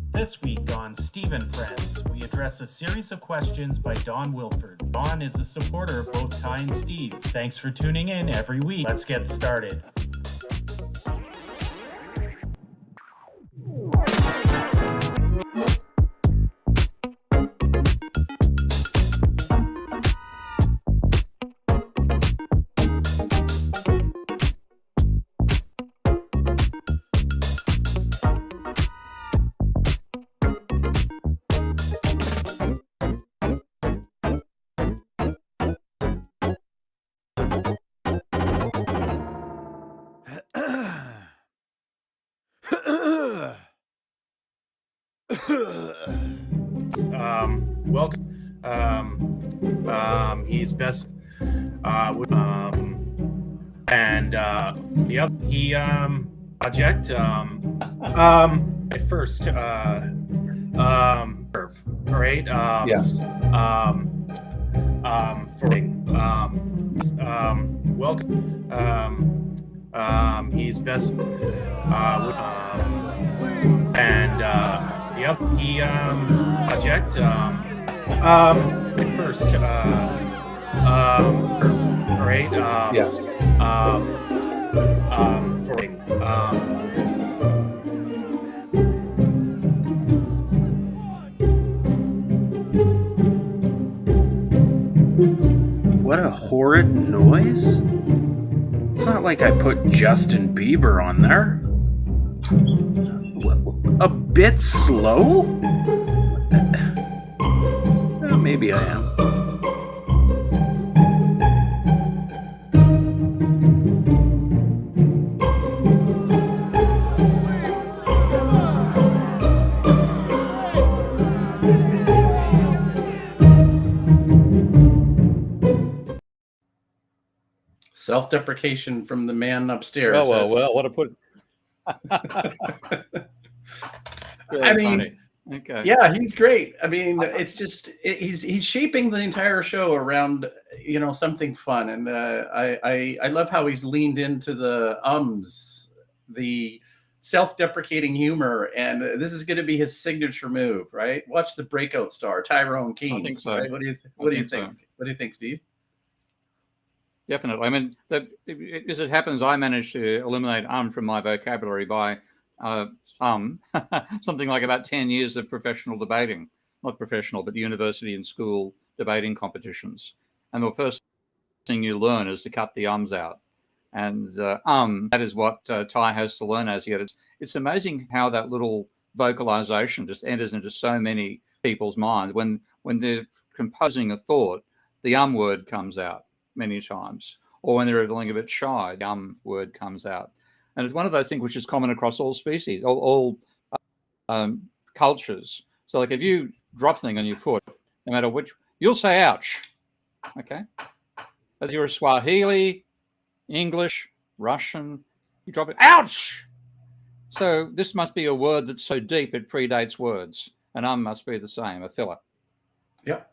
This week on Steve and Friends, we address a series of questions by Don Wilford. Don is a supporter of both Ty and Steve. Thanks for tuning in every week. Let's get started. He's best and the other project at first curve, right? Yes. He's best and the other project at first right? Yes. What a horrid noise. It's not like I put Justin Bieber on there. A bit slow? Well, maybe I am. Self-deprecation from the man upstairs. Well, what a put. I mean, funny. Okay. Yeah, he's great. I mean, it's just he's shaping the entire show around something fun, and I love how he's leaned into the the self-deprecating humor, and this is going to be his signature move, right? Watch the breakout star Tyrone Keynes. I think so. Right? What do you think? So. What do you think, Steve? Definitely. I mean, as it happens, I managed to eliminate from my vocabulary by something like about 10 years of professional debating, not professional, but university and school debating competitions. And the first thing you learn is to cut the ums out. And that is what Ty has to learn as yet. It's amazing how that little vocalization just enters into so many people's minds. When they're composing a thought, the word comes out many times, or when they're feeling a bit shy, the word comes out. And it's one of those things which is common across all species, all cultures. So like if you drop something on your foot, no matter which, you'll say ouch, okay? Whether you're a Swahili, English, Russian, you drop it, ouch! So this must be a word that's so deep it predates words. And must be the same, a filler. Yep.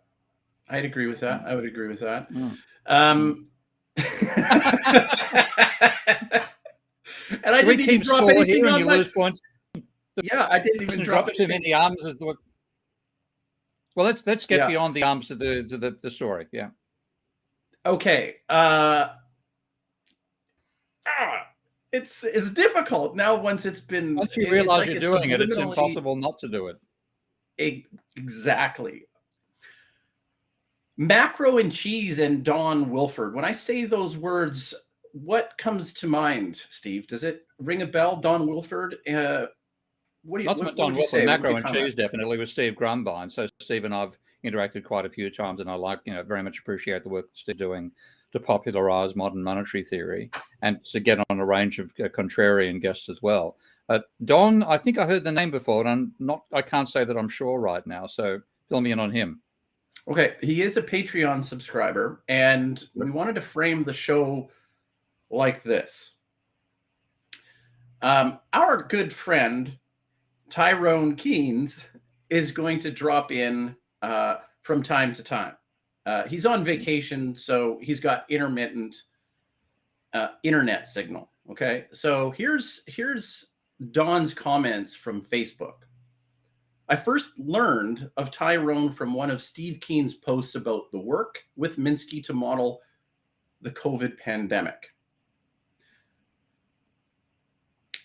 I'd agree with that. I would agree with that. And I didn't even drop anything on my points. Yeah, I didn't even drop too many arms. Well, let's get beyond the arms to the story. Yeah. Okay. It's difficult now once it's been. Once you realize you're doing it, it's impossible not to do it. Exactly. Macro and cheese and Don Wilford. When I say those words, what comes to mind, Steve? Does it ring a bell? Don Wilford. What do you? Not Don Wilford. Macro and cheese definitely with Steve Grumbine. So Steve and I've interacted quite a few times, and I very much appreciate the work Steve's doing to popularize modern monetary theory and to get on a range of contrarian guests as well. Don, I think I heard the name before, and I can't say that I'm sure right now. So fill me in on him. Okay, he is a Patreon subscriber, and we wanted to frame the show like this. Our good friend, Tyrone Keynes, is going to drop in from time to time. He's on vacation, so he's got intermittent internet signal. Okay, so here's Don's comments from Facebook. I first learned of Tyrone from one of Steve Keen's posts about the work with Minsky to model the COVID pandemic.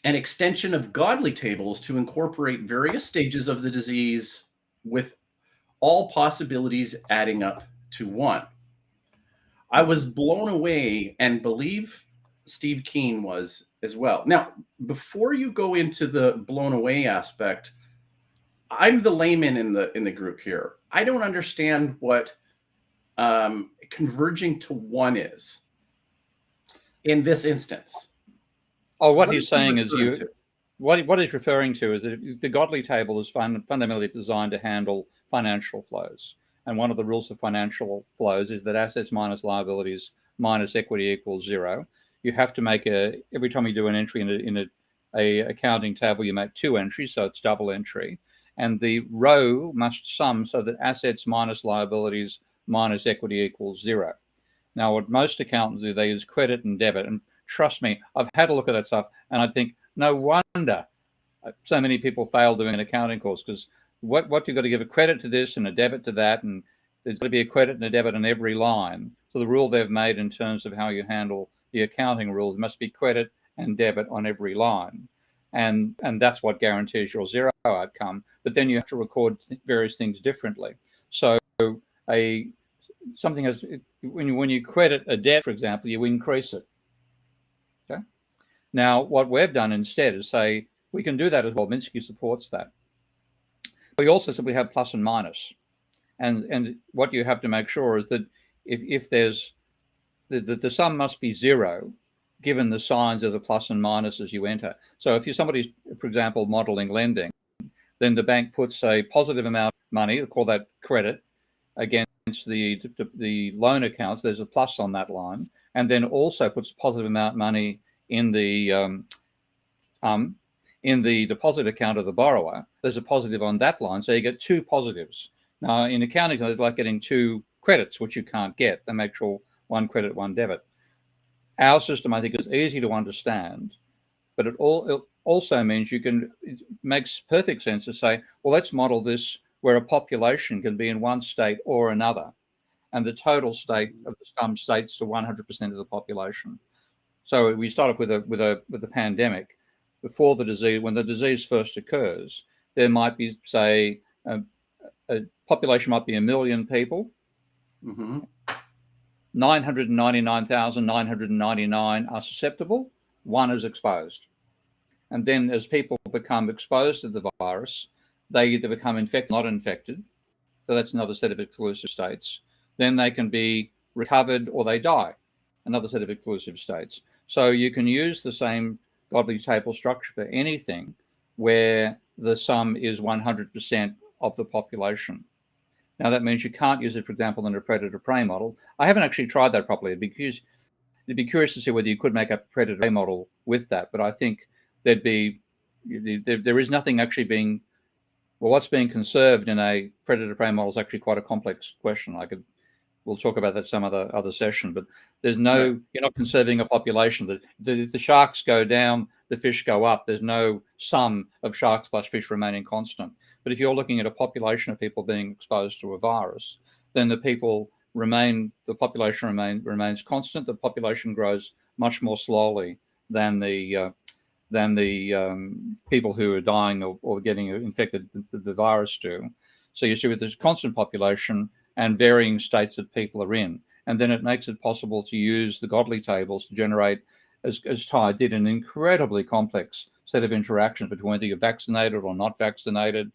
An extension of godly tables to incorporate various stages of the disease with all possibilities adding up to one. I was blown away, and believe Steve Keen was as well. Now, before you go into the blown away aspect, I'm the layman in the group here. I don't understand what converging to one is in this instance. Oh, what he's saying is what he's referring to is that the godly table is fundamentally designed to handle financial flows. And one of the rules of financial flows is that assets minus liabilities minus equity equals zero. You have to make every time you do an entry in a accounting table, you make two entries, so it's double entry. And the row must sum so that assets minus liabilities minus equity equals zero. Now, what most accountants do, they use credit and debit. And trust me, I've had a look at that stuff, and I think, no wonder so many people fail doing an accounting course, because what you've got to give a credit to this and a debit to that, and there's got to be a credit and a debit on every line. So the rule they've made in terms of how you handle the accounting rules must be credit and debit on every line. And that's what guarantees your zero outcome. But then you have to record various things differently. So something has, when you credit a debt, for example, you increase it. Okay. Now, what we've done instead is say we can do that as well. Minsky supports that. We also simply have plus and minus, and what you have to make sure is that if there's the sum must be zero, given the signs of the plus and minus as you enter. So if you're somebody's, for example, modeling lending, then the bank puts a positive amount of money, they call that credit, against the loan accounts. There's a plus on that line, and then also puts a positive amount of money in the deposit account of the borrower. There's a positive on that line, so you get two positives. Now, in accounting, it's like getting two credits, which you can't get. They make sure one credit, one debit. Our system, I think, is easy to understand, but it also means it makes perfect sense to say, well, let's model this where a population can be in one state or another, and the total state of the sum states to 100% of the population. So we start off with a pandemic. Before the disease, when the disease first occurs, there might be, say, a population might be 1 million people. Mm-hmm. 999,999 are susceptible. One is exposed. And then as people become exposed to the virus, they either become infected or not infected. So that's another set of exclusive states. Then they can be recovered or they die. Another set of exclusive states. So you can use the same godly table structure for anything where the sum is 100% of the population. Now, that means you can't use it, for example, in a predator-prey model. I haven't actually tried that properly. It'd be curious to see whether you could make a predator-prey model with that. But I think there is nothing actually being, well, what's being conserved in a predator-prey model is actually quite a complex question. We'll talk about that some other session, but there's you're not conserving a population. The sharks go down, the fish go up. There's no sum of sharks plus fish remaining constant. But if you're looking at a population of people being exposed to a virus, then the population remains constant. The population grows much more slowly than the people who are dying or getting infected the virus do. So you see with this constant population and varying states that people are in. And then it makes it possible to use the godly tables to generate, as Ty did, an incredibly complex set of interactions between whether you're vaccinated or not vaccinated,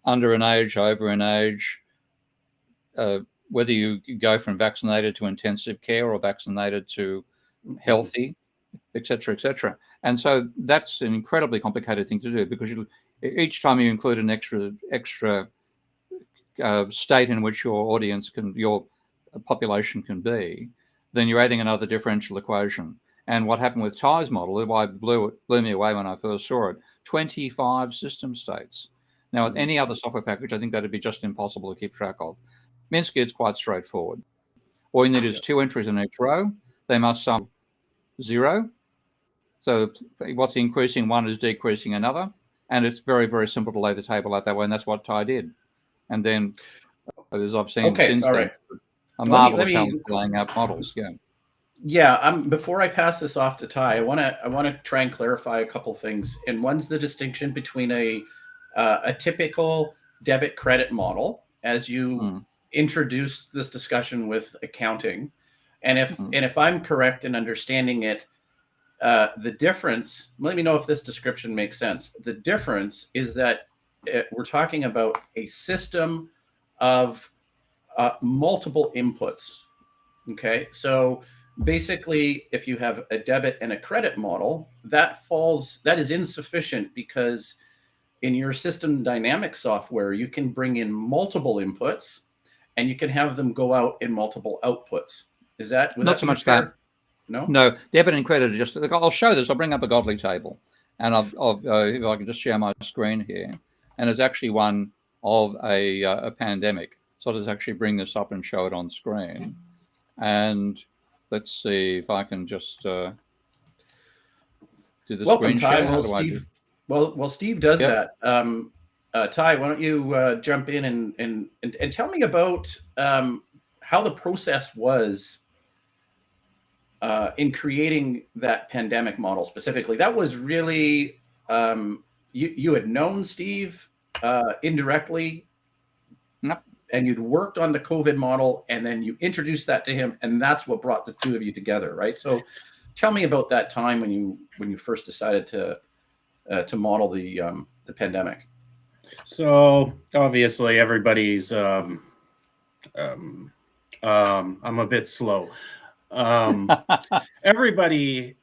under an age, over an age, whether you go from vaccinated to intensive care or vaccinated to healthy, et cetera, et cetera. And so that's an incredibly complicated thing to do, because each time you include an extra state in which your population can be, then you're adding another differential equation. And what happened with Ty's model, why it blew me away when I first saw it, 25 system states. Now, with any other software package, I think that'd be just impossible to keep track of. Minsky, it's quite straightforward. All you need is two entries in each row. They must sum zero. So what's increasing one is decreasing another. And it's very, very simple to lay the table out that way, and that's what Ty did. And then, as I've seen since then, a marvelous talent for laying out models. Yeah. Yeah. Before I pass this off to Ty, I want to try and clarify a couple things. And one's the distinction between a typical debit credit model, as you introduced this discussion with accounting, and if I'm correct in understanding it, the difference. Let me know if this description makes sense. The difference is that we're talking about a system of multiple inputs. Okay, so basically, if you have a debit and a credit model, that is insufficient, because in your system dynamic software, you can bring in multiple inputs and you can have them go out in multiple outputs. Is that not so much that? No, debit and credit are just. I'll show this. I'll bring up a Godly table, and if I can just share my screen here, and it's actually one of a pandemic. So I'll just actually bring this up and show it on screen, and let's see if I can just do the screen share. How do I do? Well, Steve does that. Ty, why don't you jump in and tell me about how the process was in creating that pandemic model specifically. That was really you had known Steve indirectly, and you'd worked on the COVID model, and then you introduced that to him, and that's what brought the two of you together, right? So, tell me about that time when you first decided to model the pandemic. So obviously everybody's I'm a bit slow. Everybody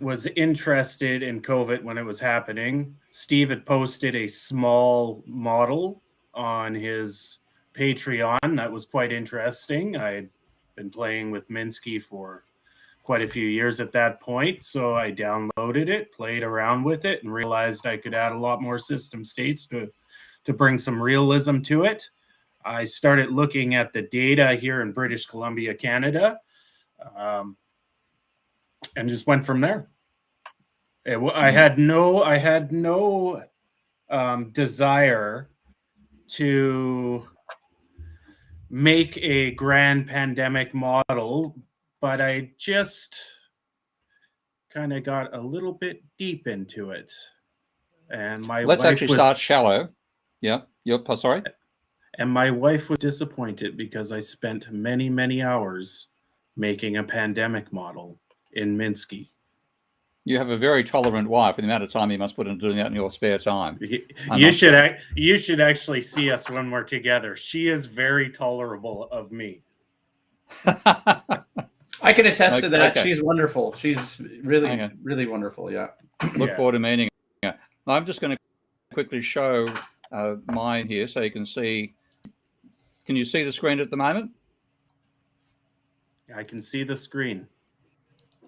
was interested in COVID when it was happening. Steve had posted a small model on his Patreon that was quite interesting. I had been playing with Minsky for quite a few years at that point, so I downloaded it, played around with it, and realized I could add a lot more system states to bring some realism to it. I started looking at the data here in British Columbia, Canada, and just went from there. I had no desire to make a grand pandemic model, but I just kind of got a little bit deep into it. And let's actually start shallow. Yeah, sorry. And my wife was disappointed because I spent many, many hours making a pandemic model in Minsky. You have a very tolerant wife, and the amount of time you must put into doing that in your spare time. You should actually see us when we're together. She is very tolerable of me. I can attest to that. Okay. She's wonderful. She's really, really wonderful. Yeah. Look forward to meeting her. I'm just going to quickly show mine here so you can see. Can you see the screen at the moment? I can see the screen.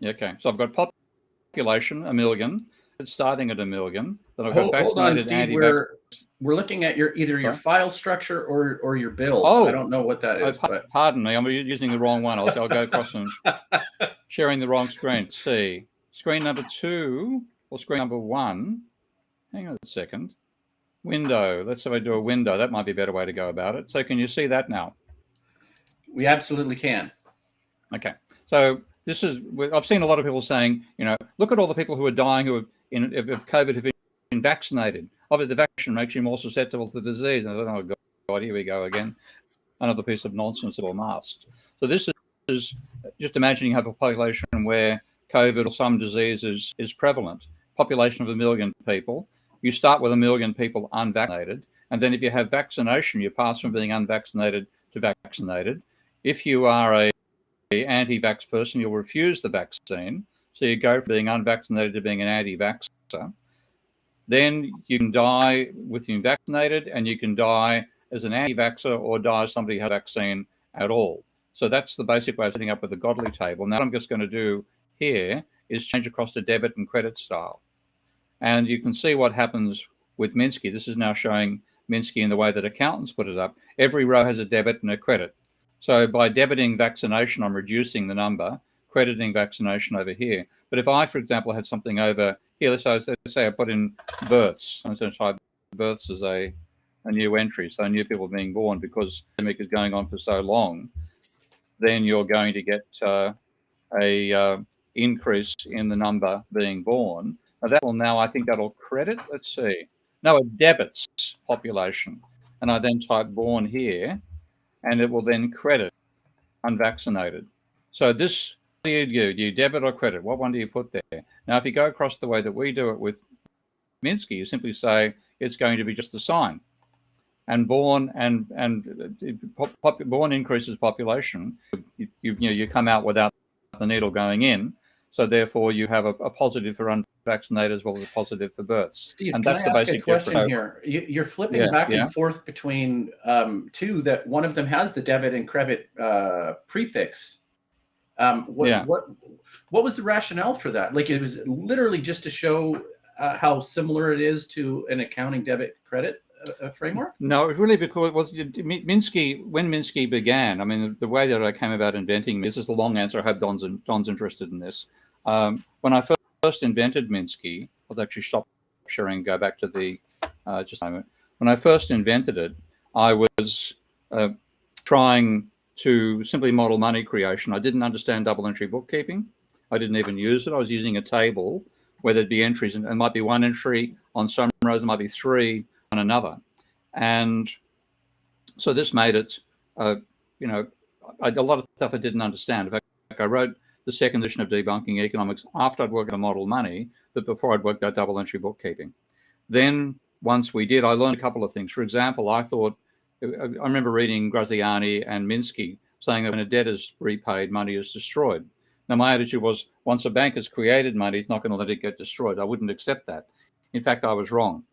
Okay. So I've got population, 1 million. It's starting at 1 million. Then I've got hold on, Steve. We're looking at either your file structure or your bills. I don't know what that is. Pardon me. I'm using the wrong one. I'll go across and sharing the wrong screen. Let's see. Screen number 2 or screen number 1. Hang on a second. Window. Let's say I do a window. That might be a better way to go about it. So can you see that now? We absolutely can. Okay. So this is, I've seen a lot of people saying, look at all the people who are dying who have, if COVID have been vaccinated. Obviously, the vaccination makes you more susceptible to the disease. And I thought, oh God, here we go again. Another piece of nonsense that all masked. So this is just imagining you have a population where COVID or some disease is prevalent. Population of 1 million people. You start with 1 million people unvaccinated. And then if you have vaccination, you pass from being unvaccinated to vaccinated. If you are a anti-vax person, you'll refuse the vaccine. So you go from being unvaccinated to being an anti-vaxxer. Then you can die with being vaccinated, and you can die as an anti-vaxxer or die as somebody who has a vaccine at all. So that's the basic way of setting up with the Godly table. Now what I'm just going to do here is change across to debit and credit style. And you can see what happens with Minsky. This is now showing Minsky in the way that accountants put it up. Every row has a debit and a credit. So by debiting vaccination, I'm reducing the number, crediting vaccination over here. But if I, for example, had something over here, let's say I put in births. I'm going to type births as a new entry, so new people being born, because the pandemic is going on for so long. Then you're going to get a increase in the number being born. Now I think that'll credit. Let's see. No, it debits population, and I then type born here, and it will then credit unvaccinated. So this, what do you do? Do you debit or credit? What one do you put there? Now, if you go across the way that we do it with Minsky, you simply say it's going to be just the sign, and born born increases population. You come out without the needle going in, so therefore you have a positive for unvaccinated as well as a positive for births. Steve, and can that's I the ask basic a question difference. here? You're flipping back and forth between two that one of them has the debit and credit prefix. What was the rationale for that? Like, it was literally just to show how similar it is to an accounting debit credit framework? No, it's really because it was Minsky. When Minsky began, I mean, the way that I came about inventing this is a long answer. I hope Don's interested in this. When I first invented Minsky, I'll actually stop sharing and go back to the just a moment. When I first invented it, I was trying to simply model money creation. I didn't understand double entry bookkeeping. I didn't even use it. I was using a table where there'd be entries, and it might be one entry on some rows, it might be three on another. And so this made it, a lot of stuff I didn't understand. In fact, I wrote the second edition of Debunking Economics after I'd worked out model money, but before I'd worked out double entry bookkeeping. Then once we did, I learned a couple of things. For example, I remember reading Graziani and Minsky saying that when a debt is repaid, money is destroyed. Now, my attitude was, once a bank has created money, it's not going to let it get destroyed. I wouldn't accept that. In fact, I was wrong.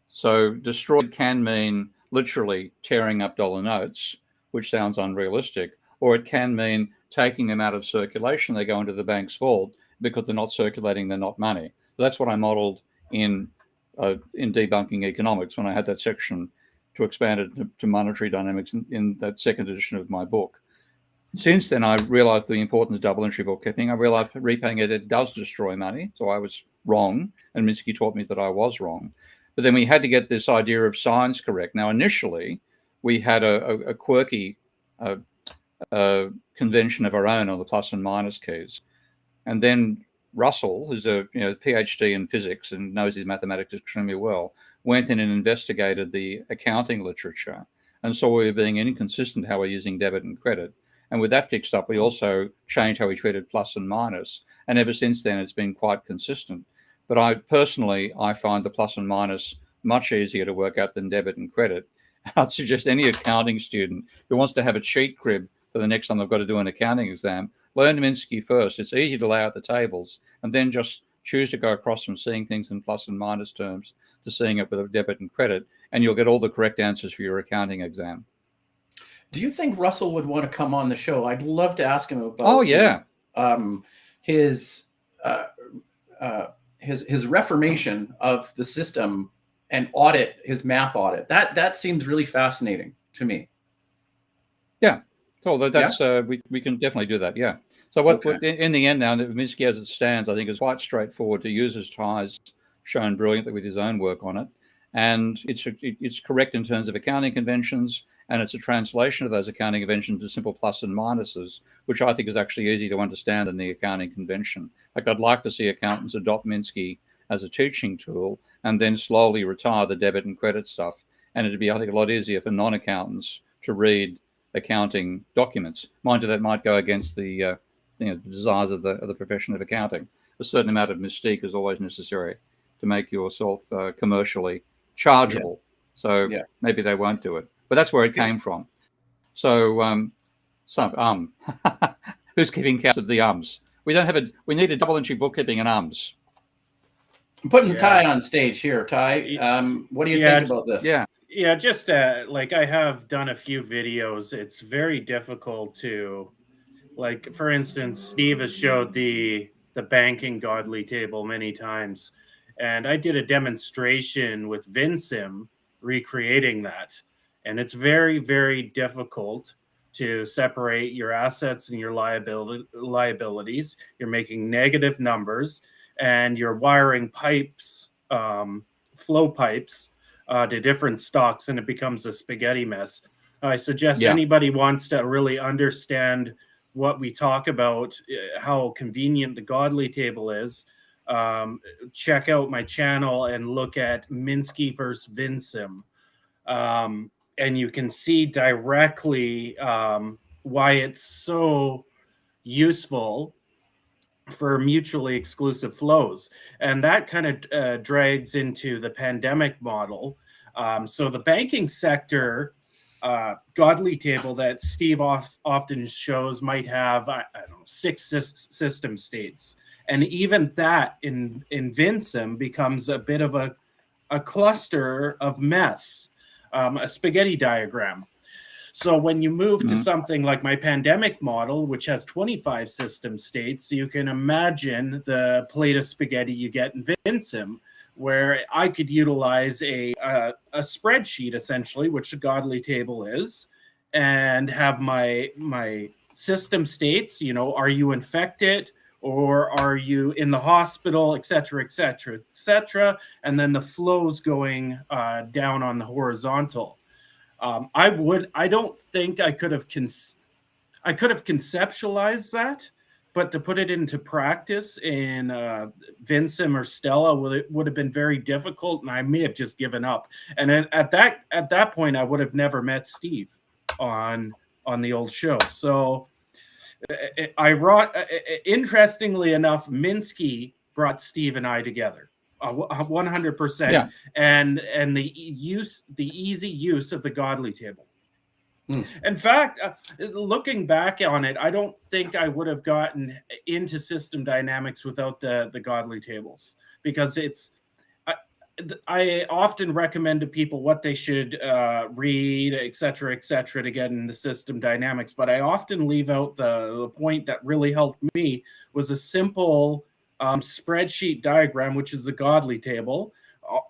So destroyed can mean literally tearing up dollar notes, which sounds unrealistic, or it can mean taking them out of circulation. They go into the bank's vault because they're not circulating, they're not money. So that's what I modeled in Debunking Economics when I had that section to expand it to monetary dynamics in that second edition of my book. Since then, I realized the importance of double entry bookkeeping. I realized repaying it does destroy money. So I was wrong. And Minsky taught me that I was wrong. But then we had to get this idea of signs correct. Now, initially, we had a quirky convention of our own on the plus and minus keys. And then Russell, who's a PhD in physics and knows his mathematics extremely well, went in and investigated the accounting literature and saw we were being inconsistent how we're using debit and credit. And with that fixed up, we also changed how we treated plus and minus. And ever since then, it's been quite consistent. But I find the plus and minus much easier to work out than debit and credit. I'd suggest any accounting student who wants to have a cheat crib for the next time they've got to do an accounting exam, learn Minsky first. It's easy to lay out the tables and then just choose to go across from seeing things in plus and minus terms to seeing it with a debit and credit, and you'll get all the correct answers for your accounting exam. Do you think Russell would want to come on the show? I'd love to ask him about his reformation of the system and audit, his math audit. That seems really fascinating to me. Yeah. So that's we can definitely do that. Yeah. So what in the end now, Minsky as it stands, I think is quite straightforward to use his ties shown brilliantly with his own work on it. And it's correct in terms of accounting conventions, and it's a translation of those accounting conventions to simple plus and minuses, which I think is actually easy to understand in the accounting convention. Like, I'd like to see accountants adopt Minsky as a teaching tool and then slowly retire the debit and credit stuff. And it'd be, I think, a lot easier for non-accountants to read accounting documents. Mind you, that might go against the desires of the profession of accounting. A certain amount of mystique is always necessary to make yourself commercially chargeable. So maybe they won't do it. But that's where it came from. So who's keeping count of the ums? We need a double entry bookkeeping and ums. I'm putting Ty on stage here. Ty, what do you think about this? Yeah, just like, I have done a few videos. It's very difficult to, like, for instance, Steve has showed the banking godly table many times. And I did a demonstration with Vensim recreating that. And it's very, very difficult to separate your assets and your liabilities. You're making negative numbers. and you're wiring pipes, flow pipes, to different stocks, and it becomes a spaghetti mess. I suggest anybody wants to really understand what we talk about, how convenient the Godly table is, check out my channel and look at Minsky versus Vensim. And you can see directly why it's so useful for mutually exclusive flows. And that kind of drags into the pandemic model. So the banking sector Godly table that Steve often shows might have, I don't know, 6 system states. And even that in Vensim becomes a bit of a cluster of mess, a spaghetti diagram. So when you move to something like my pandemic model, which has 25 system states, you can imagine the plate of spaghetti you get in Vensim, where I could utilize a spreadsheet, essentially, which a Godly table is, and have my system states, are you infected or are you in the hospital, et cetera, et cetera, et cetera, and then the flows going down on the horizontal. I don't think I could have conceptualized that, but to put it into practice in Vensim or Stella would have been very difficult, and I may have just given up. And at that point, I would have never met Steve on the old show. So, interestingly enough, Minsky brought Steve and I together. 100%, Yeah. and the easy use of the Godly table. In fact, looking back on it, I don't think I would have gotten into system dynamics without the Godly tables, because I often recommend to people what they should read, et cetera, to get into system dynamics. But I often leave out the point that really helped me was a simple spreadsheet diagram, which is the Godly table,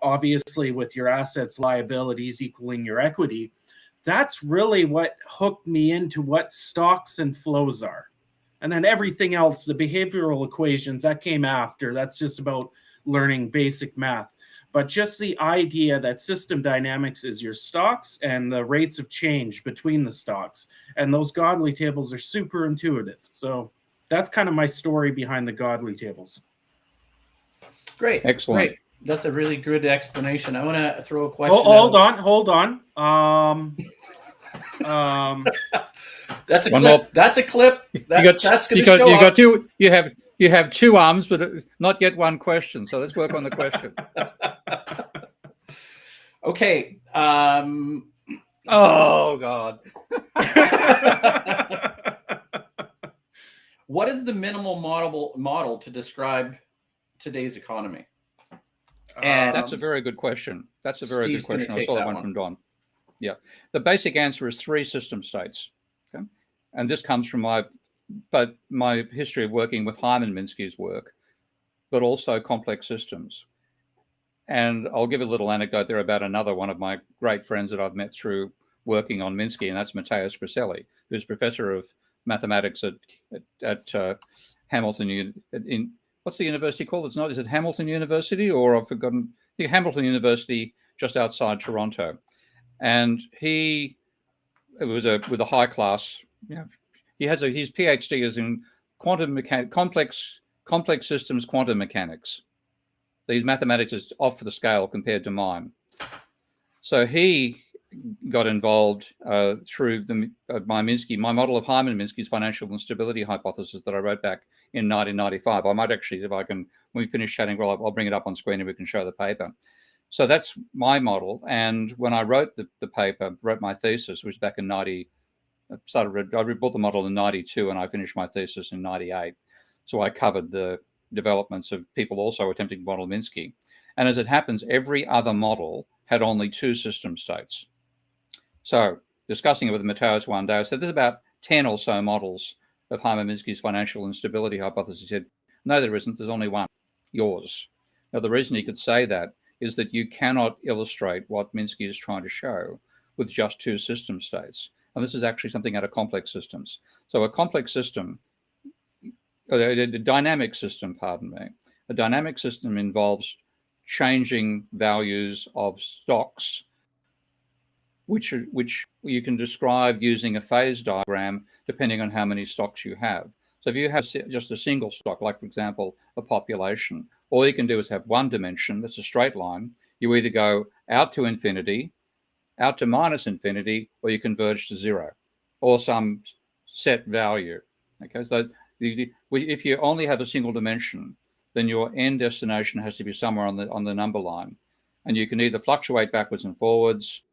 obviously with your assets, liabilities equaling your equity. That's really what hooked me into what stocks and flows are. And then everything else, the behavioral equations, that came after. That's just about learning basic math. But just the idea that system dynamics is your stocks and the rates of change between the stocks. And those Godly tables are super intuitive. So that's kind of my story behind the Godly tables. Great. Excellent. Great. That's a really good explanation. I want to throw a question. Hold on. That's a clip. That's a clip. That's going to show up. You have 2 arms, but not yet one question. So let's work on the question. Okay. Oh God. What is the minimal model to describe today's economy? And that's a very good question. I saw that one from Don. Yeah. The basic answer is 3 system states. Okay. And this comes from my history of working with Hyman Minsky's work, but also complex systems. And I'll give a little anecdote there about another one of my great friends that I've met through working on Minsky, and that's Matteo Scriselli, who's professor of mathematics at Hamilton. What's the university called? Is it Hamilton University, or I've forgotten? Hamilton University, just outside Toronto. And he was with a high class. His PhD is in quantum mechanics, complex systems, quantum mechanics. His mathematics is off the scale compared to mine. So he got involved through my model of Hyman Minsky's financial instability hypothesis that I wrote back in 1995. I might actually, when we finish chatting, I'll bring it up on screen and we can show the paper. So that's my model. And when I wrote the paper, wrote my thesis, which was back in I bought the model in 92 and I finished my thesis in 98. So I covered the developments of people also attempting to model Minsky. And as it happens, every other model had only 2 system states. So discussing it with Matthias one day, I said, there's about 10 or so models of Hyman Minsky's financial instability hypothesis. He said, no, there isn't. There's only one, yours. Now, the reason he could say that is that you cannot illustrate what Minsky is trying to show with just 2 system states. And this is actually something out of complex systems. So a complex system, a dynamic system, A dynamic system involves changing values of stocks, which you can describe using a phase diagram depending on how many stocks you have. So if you have just a single stock, like for example, a population, all you can do is have one dimension that's a straight line. You either go out to infinity, out to minus infinity, or you converge to zero, or some set value. Okay, so if you only have a single dimension, then your end destination has to be somewhere on the number line, and you can either fluctuate backwards and forwards,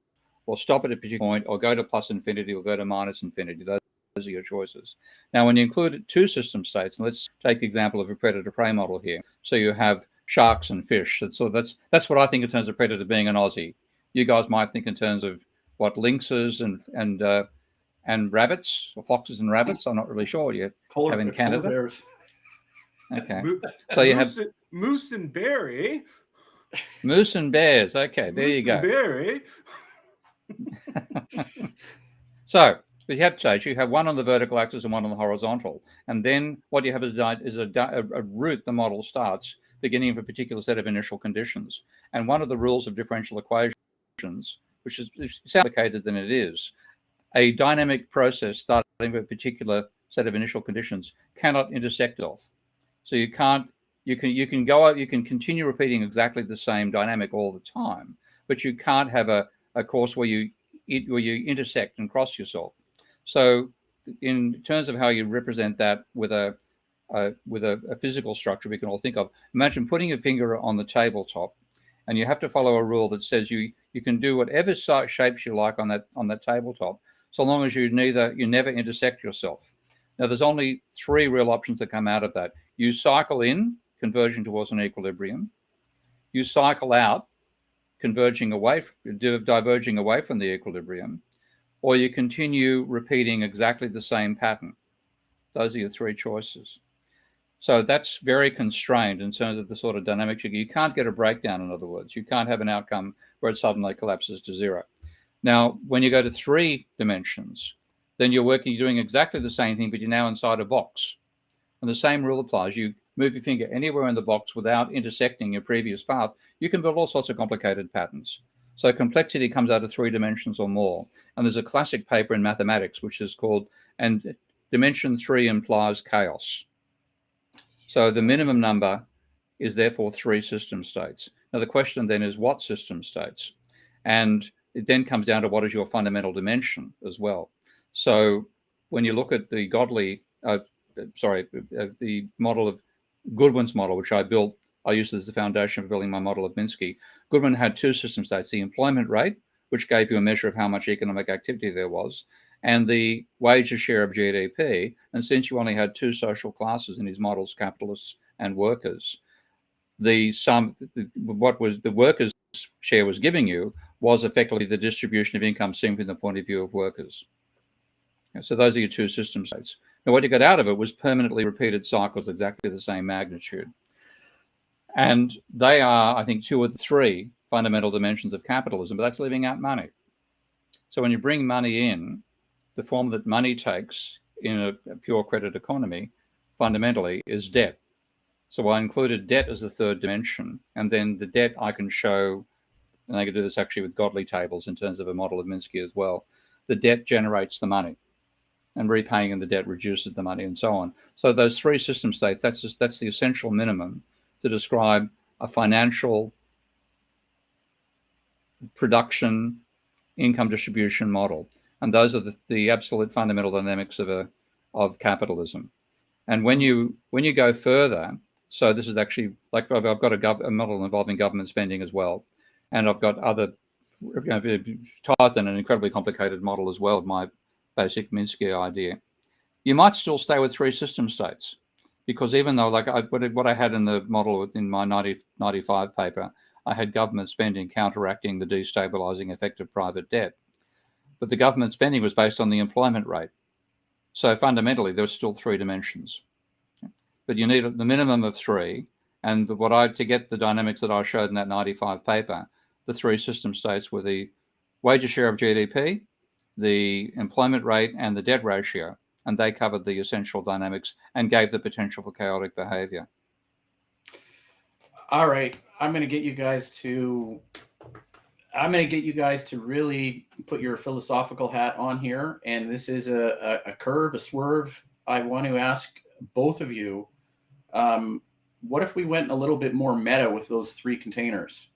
or stop at a particular point, or go to plus infinity, or go to minus infinity. Those are your choices. Now, when you include two system states, and let's take the example of a predator-prey model here. So you have sharks and fish. That's what I think in terms of predator being an Aussie. You guys might think in terms of what lynxes and rabbits, or foxes and rabbits. I'm not really sure what you have in Canada. Bears. Okay, so you have moose and berry. Moose and bears. Okay, there you go. Berry. So you have states. You have one on the vertical axis and one on the horizontal, and then what you have is a route. The model starts beginning of a particular set of initial conditions, and one of the rules of differential equations, which is more complicated than it is, a dynamic process starting with a particular set of initial conditions cannot intersect off. So you can't. You can go out. You can continue repeating exactly the same dynamic all the time, but you can't have a course where you intersect and cross yourself. So in terms of how you represent that with a physical structure we can all think of, imagine putting your finger on the tabletop, and you have to follow a rule that says you can do whatever shapes you like on that tabletop, so long as you never intersect yourself. Now, there's only three real options that come out of that. You cycle in, converging towards an equilibrium. You cycle out, diverging away from the equilibrium, or you continue repeating exactly the same pattern. Those are your three choices. So that's very constrained in terms of the sort of dynamics. You can't get a breakdown, in other words. You can't have an outcome where it suddenly collapses to zero. Now, when you go to 3 dimensions, then you're doing exactly the same thing, but you're now inside a box. And the same rule applies. You move your finger anywhere in the box without intersecting your previous path, you can build all sorts of complicated patterns. So complexity comes out of 3 dimensions or more. And there's a classic paper in mathematics, which is called, and dimension 3 implies chaos. So the minimum number is therefore 3 system states. Now the question then is what system states? And it then comes down to what is your fundamental dimension as well. So when you look at the the model of Goodwin's model, which I built, I used it as the foundation for building my model of Minsky. Goodwin had 2 system states, the employment rate, which gave you a measure of how much economic activity there was, and the wages share of GDP. And since you only had 2 social classes in his models, capitalists and workers, what was the workers' share was giving you was effectively the distribution of income seen from the point of view of workers. So those are your 2 system states. Now, what you got out of it was permanently repeated cycles, exactly the same magnitude. And they are, I think, 2 of the 3 fundamental dimensions of capitalism, but that's leaving out money. So when you bring money in, the form that money takes in a pure credit economy, fundamentally, is debt. So I included debt as the 3rd dimension, and then the debt I can show, and I can do this actually with godly tables in terms of a model of Minsky as well. The debt generates the money, and repaying the debt reduces the money, and so on. So those 3 system states, that's the essential minimum to describe a financial production income distribution model. And those are the absolute fundamental dynamics of capitalism. And when you go further, so this is actually, like I've got a model involving government spending as well. And I've got other, tied in an incredibly complicated model as well, my basic Minsky idea. You might still stay with 3 system states, because even though, like what I had in the model in my 95 paper, I had government spending counteracting the destabilizing effect of private debt. But the government spending was based on the employment rate. So fundamentally, there were still 3 dimensions. But you need the minimum of 3. And to get the dynamics that I showed in that 95 paper, the 3 system states were the wages share of GDP, the employment rate, and the debt ratio. And they covered the essential dynamics and gave the potential for chaotic behavior. All right, I'm gonna get you guys to really put your philosophical hat on here, and this is a curve, a swerve. I want to ask both of you, what if we went a little bit more meta with those three containers?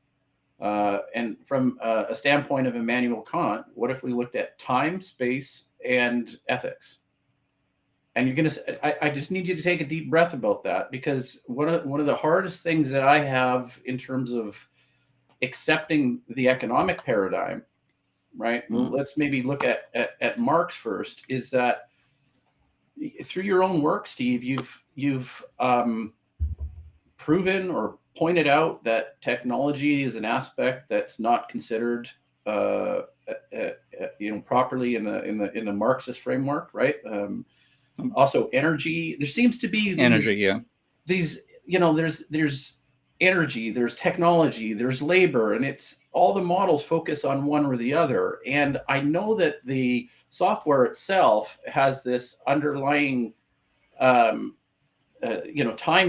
And from a standpoint of Immanuel Kant, what if we looked at time, space, and ethics? And I just need you to take a deep breath about that, because one of the hardest things that I have in terms of accepting the economic paradigm, right? Let's maybe look at Marx first, is that through your own work, Steve, you've proven or pointed out that technology is an aspect that's not considered properly in the Marxist framework, right? Also energy, there seems to be these there's energy, there's technology, there's labor, and it's all the models focus on one or the other. And I know that the software itself has this underlying time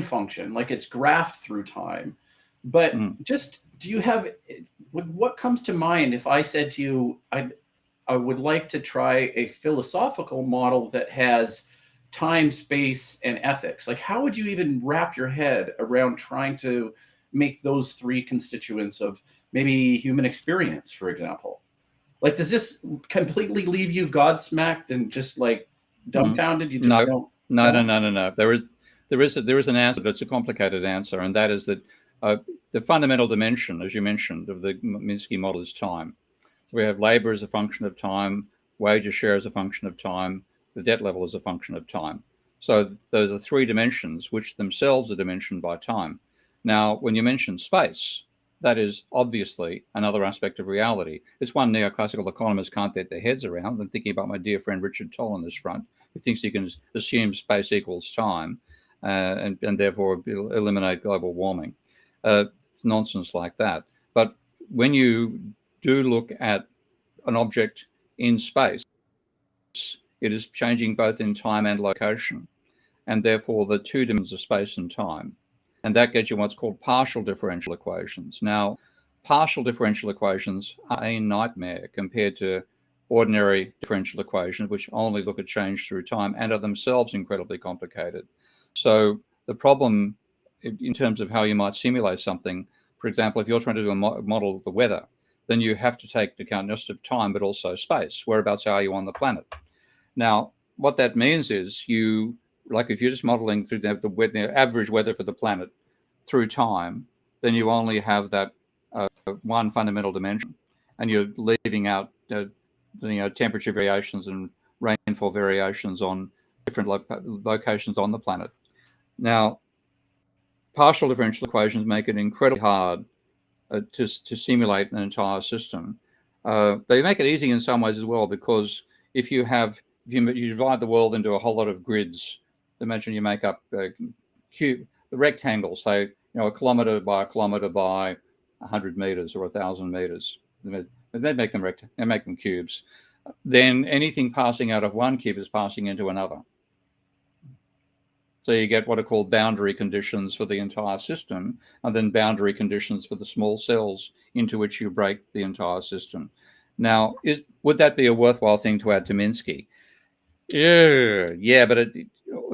function, like it's graphed through time. But just, do you have, what comes to mind if I said to you, I would like to try a philosophical model that has time, space, and ethics? Like, how would you even wrap your head around trying to make those three constituents of maybe human experience, for example? Like, does this completely leave you godsmacked and just like dumbfounded? You just don't? No. There is an answer, but it's a complicated answer, and that is that the fundamental dimension, as you mentioned, of the Minsky model is time. So we have labor as a function of time, wages share as a function of time, the debt level is a function of time. So those are three dimensions which themselves are dimensioned by time. Now, when you mention space, that is obviously another aspect of reality. It's one neoclassical economists can't get their heads around. I'm thinking about my dear friend Richard Toll on this front, who thinks he can assume space equals time and therefore eliminate global warming. It's nonsense like that. But when you do look at an object in space, it is changing both in time and location, and therefore the two dimensions of space and time. And that gets you what's called partial differential equations. Now, partial differential equations are a nightmare compared to ordinary differential equations, which only look at change through time and are themselves incredibly complicated. So the problem in terms of how you might simulate something, for example, if you're trying to do a model of the weather, then you have to take into account not just of time, but also space. Whereabouts are you on the planet? Now, what that means is if you're just modeling through the average weather for the planet through time, then you only have that one fundamental dimension, and you're leaving out temperature variations and rainfall variations on different locations on the planet. Now, partial differential equations make it incredibly hard to simulate an entire system. They make it easy in some ways as well, because if you divide the world into a whole lot of grids, imagine you make up the rectangles, say, a kilometer by 100 meters or 1,000 meters. They make them cubes. Then anything passing out of one cube is passing into another. So you get what are called boundary conditions for the entire system, and then boundary conditions for the small cells into which you break the entire system. Now, would that be a worthwhile thing to add to Minsky? Yeah, but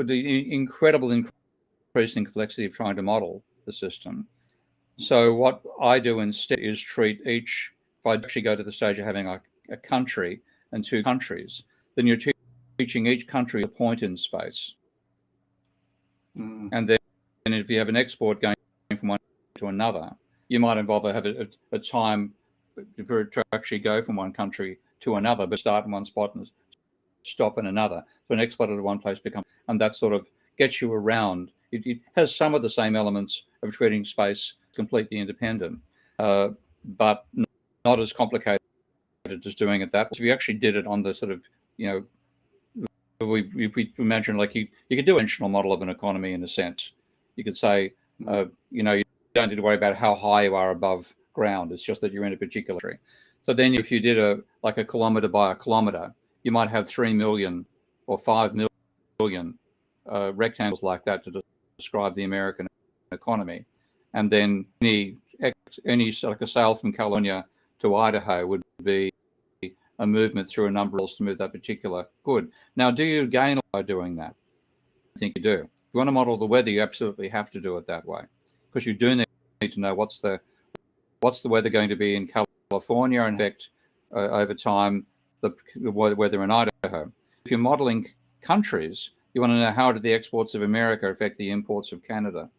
the incredible increase in complexity of trying to model the system. So what I do instead is treat if I actually go to the stage of having a country and two countries, then you're teaching each country a point in space. And then if you have an export going from one to another, you might involve a time for it to actually go from one country to another, but start in one spot and stop in another. So an export at one place and that sort of gets you around. It has some of the same elements of treating space completely independent, but not as complicated as doing it that way. If you actually did it on the sort of, if we imagine like you could do a dimensional model of an economy in a sense. You could say, you don't need to worry about how high you are above ground. It's just that you're in a particular tree. So then if you did a kilometer by a kilometer, you might have 3 million or 5 million rectangles like that to describe the American economy. and then any like a sail from California to Idaho would be a movement through a number of hills to move that particular good. Now, do you gain by doing that? I think you do. If you want to model the weather, you absolutely have to do it that way, because you do need to know what's the weather going to be in California and affect over time the weather in Idaho. If you're modeling countries, you want to know how do the exports of America affect the imports of Canada.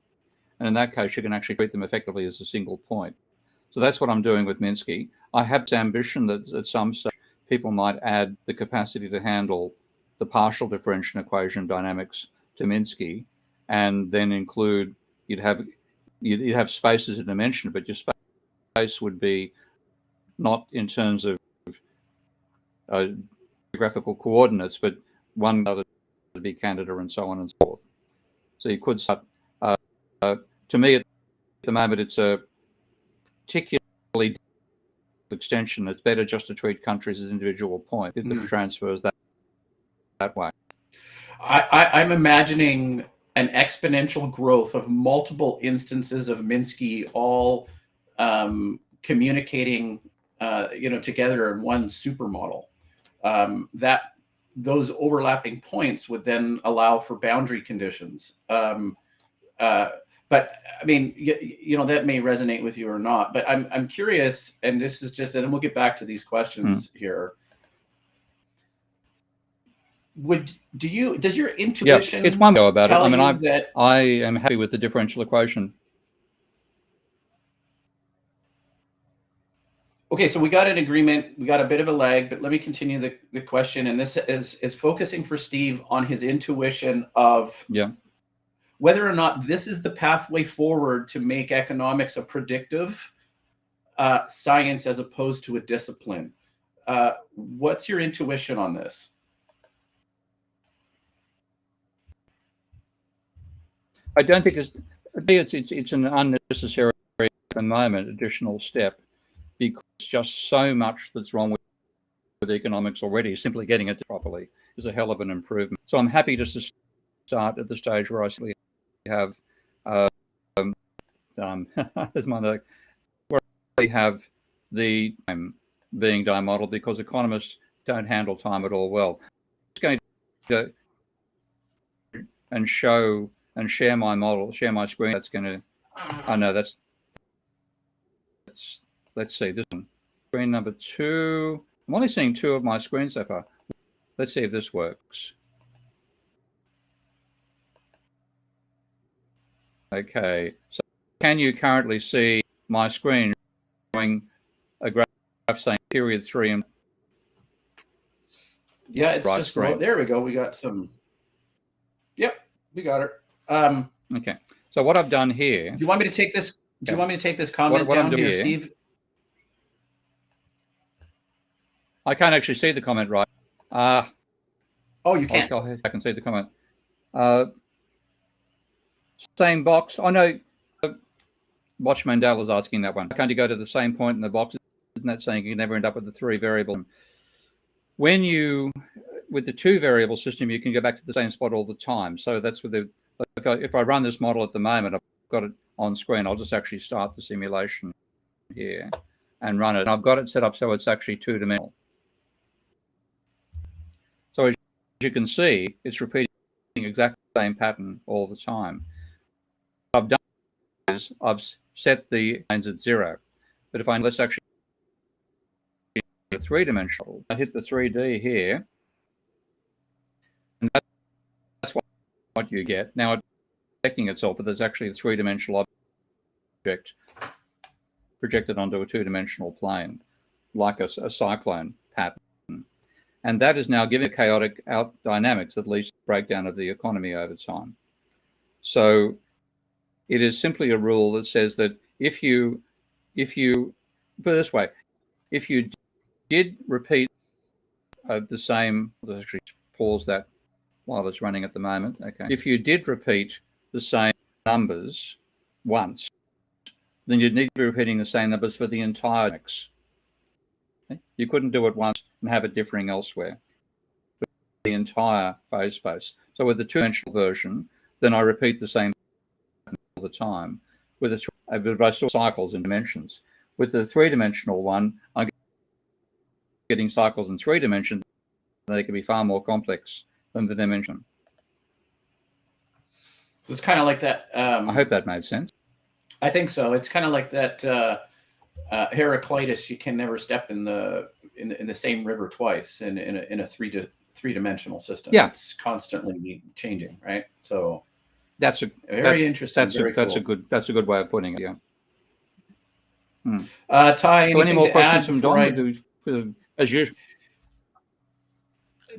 And in that case, you can actually treat them effectively as a single point. So that's what I'm doing with Minsky. I have this ambition that at some stage people might add the capacity to handle the partial differential equation dynamics to Minsky, and then include you'd have space as a dimension, but your space would be not in terms of geographical coordinates, but one other to be Canada and so on and so forth. So you could start. To me, at the moment, it's a particularly extension. It's better just to treat countries as individual points. If the transfers that way. I'm imagining an exponential growth of multiple instances of Minsky all communicating, together in one supermodel. That those overlapping points would then allow for boundary conditions. But I mean, that may resonate with you or not. But I'm curious, and this is just, and then we'll get back to these questions here. Does your intuition? It's one way about it. I mean, I am happy with the differential equation. Okay, so we got an agreement. We got a bit of a lag, but let me continue the question. And this is focusing for Steve on his intuition of whether or not this is the pathway forward to make economics a predictive science as opposed to a discipline. What's your intuition on this? I don't think it's an unnecessary at the moment additional step, because just so much that's wrong with economics already. Simply getting it properly is a hell of an improvement. So I'm happy just to start at the stage where I simply have there's my note, where we have the time being modeled, because economists don't handle time at all well. It's going to and show and share my model, share my screen. That's going to, let's see, this one. Screen number 2. I'm only seeing 2 of my screens so far. Let's see if this works. Okay, so can you currently see my screen showing a graph saying period 3 and yeah, it's right just screen. There we go. We got some. Yep, we got it. Okay, so what I've done here. Do you want me to take this? Do you want me to take this comment down here, Steve? I can't actually see the comment right. Oh, you can't. Go ahead. I can see the comment. Same box. I know. Watch Mandela is asking that one. Can't you go to the same point in the box? Isn't that saying you can never end up with the 3 variable? When you, with the 2 variable system, you can go back to the same spot all the time. So that's with the. If I run this model at the moment, I've got it on screen. I'll just actually start the simulation here and run it. And I've got it set up so it's actually 2-dimensional. So as you can see, it's repeating exactly the same pattern all the time. What I've done is I've set the lines at 0. But if let's actually a 3-dimensional, I hit the 3D here, and that's what you get. Now it's projecting itself, but there's actually a 3-dimensional object projected onto a 2-dimensional plane, like a cyclone pattern. And that is now giving a chaotic dynamics that leads to the breakdown of the economy over time. So it is simply a rule that says that if you put it this way, if you did repeat the same, let's actually pause that while it's running at the moment. Okay. If you did repeat the same numbers once, then you'd need to be repeating the same numbers for the entire mix. Okay? You couldn't do it once and have it differing elsewhere. The entire phase space. So with the 2-dimensional version, then I repeat the same all the time. With a but I saw cycles in dimensions. With the three-dimensional one, I'm getting cycles in 3 dimensions. They can be far more complex than the dimension. So it's kind of like that. I hope that made sense. I think so. It's kind of like that Heraclitus. You can never step in the same river twice in a three-dimensional system. Yeah, it's constantly changing, right? So that's interesting. That's a good way of putting it. Yeah. Ty, so any more questions from Don? As usual.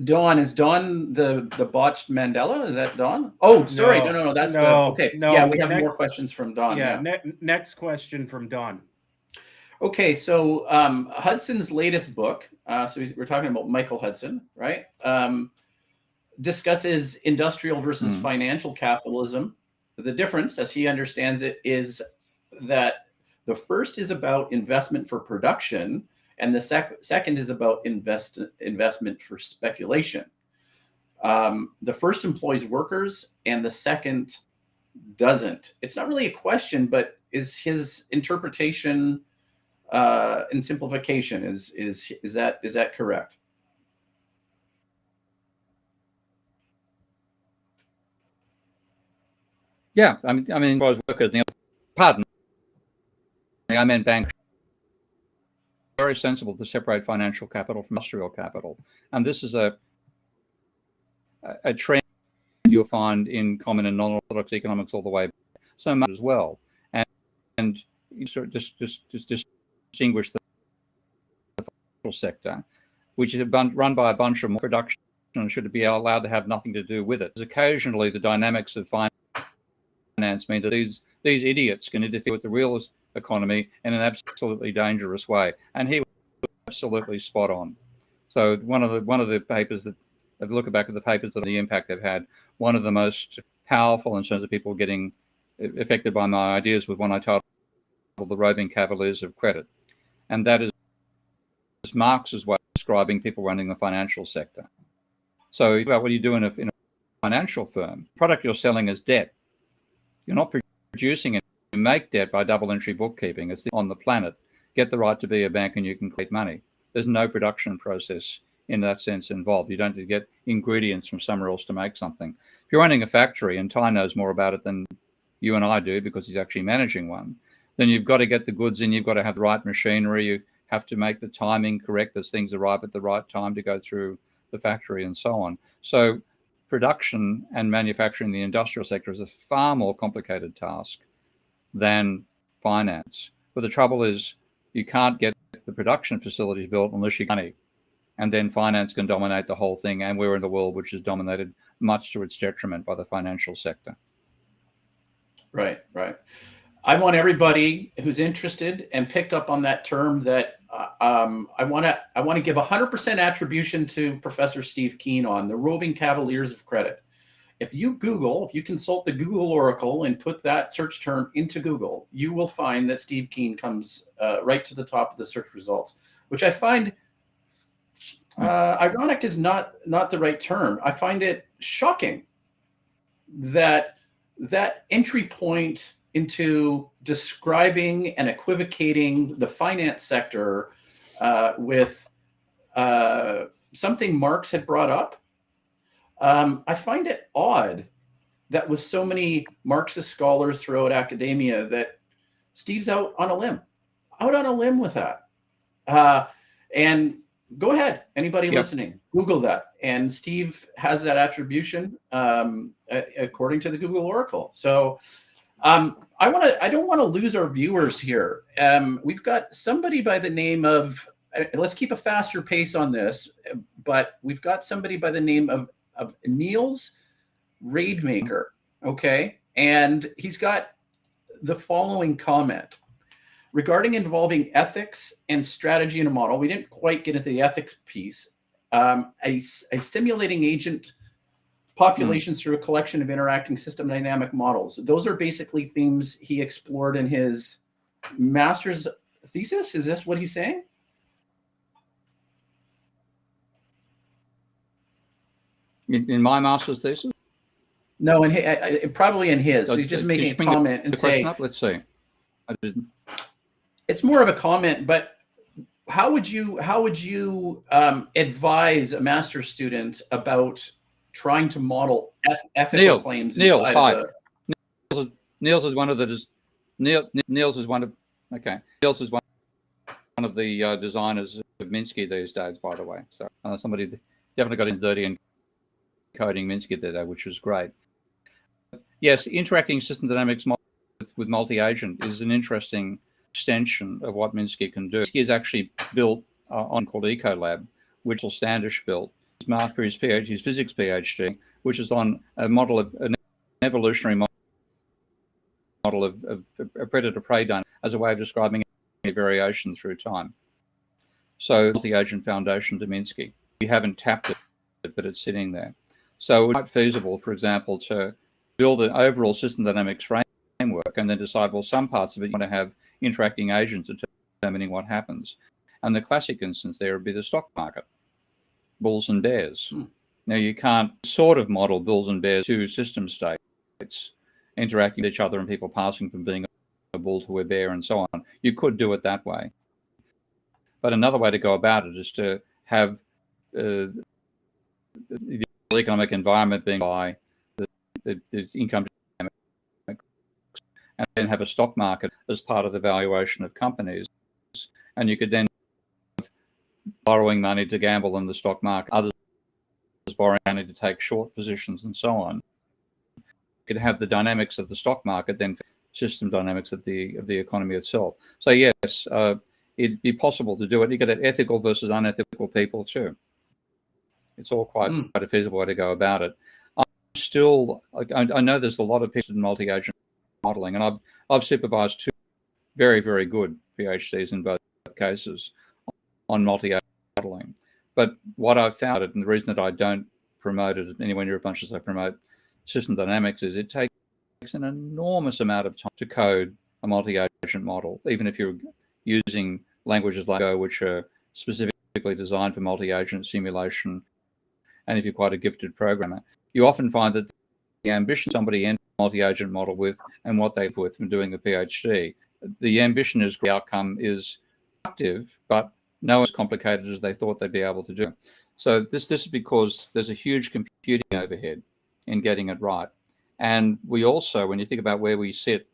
Dawn, is Dawn the botched Mandela? Is that Dawn? Oh, sorry, no. That's okay. No, yeah, we have more questions from Dawn. Yeah. Next question from Dawn. Okay, so Hudson's latest book. So we're talking about Michael Hudson, right? Discusses industrial versus financial capitalism. The difference, as he understands it, is that the first is about investment for production, and the second is about investment for speculation. The first employs workers, and the second doesn't. It's not really a question, but is his interpretation in simplification is that correct? Yeah, I mean, as far as workers, pardon me, I meant banks. Very sensible to separate financial capital from industrial capital, and this is a trend you'll find in common and non-orthodox economics all the way back, so much as well. And you sort of just distinguish the financial sector, which is run by a bunch of more production and should be allowed to have nothing to do with it. Because occasionally the dynamics of finance mean that these idiots can interfere with the real economy in an absolutely dangerous way, and he was absolutely spot on. So one of the papers that, if you look back at the papers that the impact they've had, one of the most powerful in terms of people getting affected by my ideas was one I titled "The Roving Cavaliers of Credit," and that is Marx's way of describing people running the financial sector. So about what you do in a financial firm, product you're selling is debt. You're not producing it. You make debt by double entry bookkeeping. It's on the planet. Get the right to be a bank and you can create money. There's no production process in that sense involved. You don't have to get ingredients from somewhere else to make something. If you're running a factory, and Ty knows more about it than you and I do because he's actually managing one, then you've got to get the goods in. You've got to have the right machinery. You have to make the timing correct as things arrive at the right time to go through the factory and so on. So production and manufacturing in the industrial sector is a far more complicated task than finance. But the trouble is you can't get the production facilities built unless you get money. And then finance can dominate the whole thing. And we're in the world which is dominated much to its detriment by the financial sector. Right. I want everybody who's interested and picked up on that term that I want to give 100% attribution to Professor Steve Keen on the roving cavaliers of credit. If you consult the Google Oracle and put that search term into Google, you will find that Steve Keen comes right to the top of the search results, which I find ironic is not the right term. I find it shocking that entry point into describing and equivocating the finance sector with something Marx had brought up. I find it odd that with so many Marxist scholars throughout academia that Steve's out on a limb with that. And go ahead, anybody listening, Google that. And Steve has that attribution according to the Google Oracle. So I don't want to lose our viewers here. We've got somebody by the name of, let's keep a faster pace on this, but we've got somebody by the name of Niels Raidmaker, okay? And he's got the following comment. Regarding involving ethics and strategy in a model, we didn't quite get into the ethics piece. A simulating agent populations through a collection of interacting system dynamic models. Those are basically themes he explored in his master's thesis. Is this what he's saying? In my master's thesis? No, probably in his. So he's just making a comment and say, let's see. I didn't. It's more of a comment, but how would you advise a master's student about trying to model ethical claims inside of the... Niels is one of the Niels is one of the designers of Minsky these days, by the way. So somebody definitely got in dirty and coding Minsky there, which is great. Yes, interacting system dynamics with multi-agent is an interesting extension of what Minsky can do. Minsky is actually built on called Ecolab, which Standish built. He's marked for his physics PhD, which is on a model of an evolutionary model of a predator-prey dynamic as a way of describing any variation through time. So multi-agent foundation to Minsky. We haven't tapped it, but it's sitting there. So it's quite feasible, for example, to build an overall system dynamics framework and then decide, well, some parts of it you want to have interacting agents determining what happens. And the classic instance there would be the stock market, bulls and bears. Now, you can't sort of model bulls and bears to system states interacting with each other and people passing from being a bull to a bear and so on. You could do it that way. But another way to go about it is to have the economic environment being by the income dynamic, and then have a stock market as part of the valuation of companies. And you could then have borrowing money to gamble in the stock market, others borrowing money to take short positions and so on. You could have the dynamics of the stock market, then system dynamics of the economy itself. So yes, it'd be possible to do it. You get ethical versus unethical people too. It's all quite a feasible way to go about it. I know there's a lot of people in multi-agent modeling, and I've supervised two very, very good PhDs in both cases on multi-agent modeling. But what I've found, and the reason that I don't promote it anywhere near as much as I promote system dynamics, is it takes an enormous amount of time to code a multi-agent model, even if you're using languages like Go, which are specifically designed for multi-agent simulation. And if you're quite a gifted programmer, you often find that the ambition somebody enters a multi-agent model with and what they've with from doing the PhD, the ambition is the outcome is productive, but not as complicated as they thought they'd be able to do. So this is because there's a huge computing overhead in getting it right. And we also, when you think about where we sit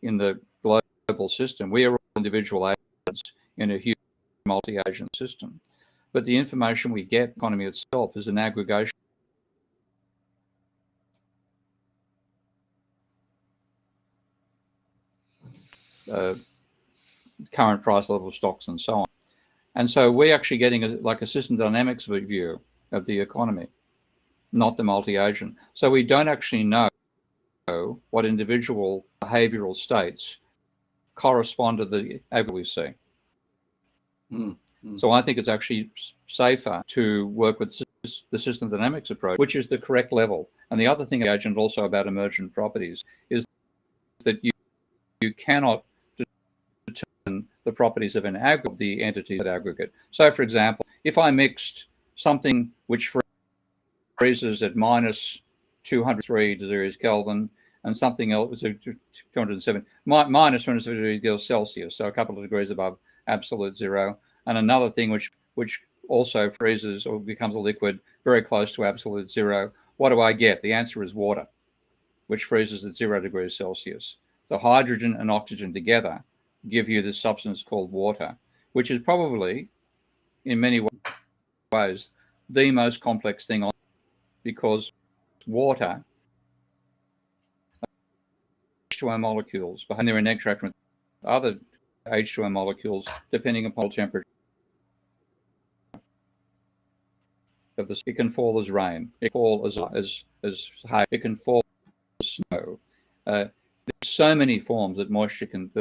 in the global system, we are all individual agents in a huge multi-agent system. But the information we get, economy itself, is an aggregation. Current price level of stocks and so on. And so we're actually getting a system dynamics view of the economy, not the multi-agent. So we don't actually know what individual behavioral states correspond to the aggregate we see. So I think it's actually safer to work with the system dynamics approach, which is the correct level. And the other thing, agent, also about emergent properties, is that you cannot determine the properties of an aggregate, the entities that aggregate. So, for example, if I mixed something which freezes at minus 203 degrees Kelvin and something else, 207, minus 207 degrees Celsius, so a couple of degrees above absolute zero, and another thing which also freezes or becomes a liquid very close to absolute zero, what do I get? The answer is water, which freezes at 0 degrees Celsius. So hydrogen and oxygen together give you this substance called water, which is probably, in many ways, the most complex thing on, because water, H2O molecules, but they're in interaction with other H2O molecules depending upon temperature. It can fall as rain, it can fall as hay, it can fall as snow. There's so many forms that moisture can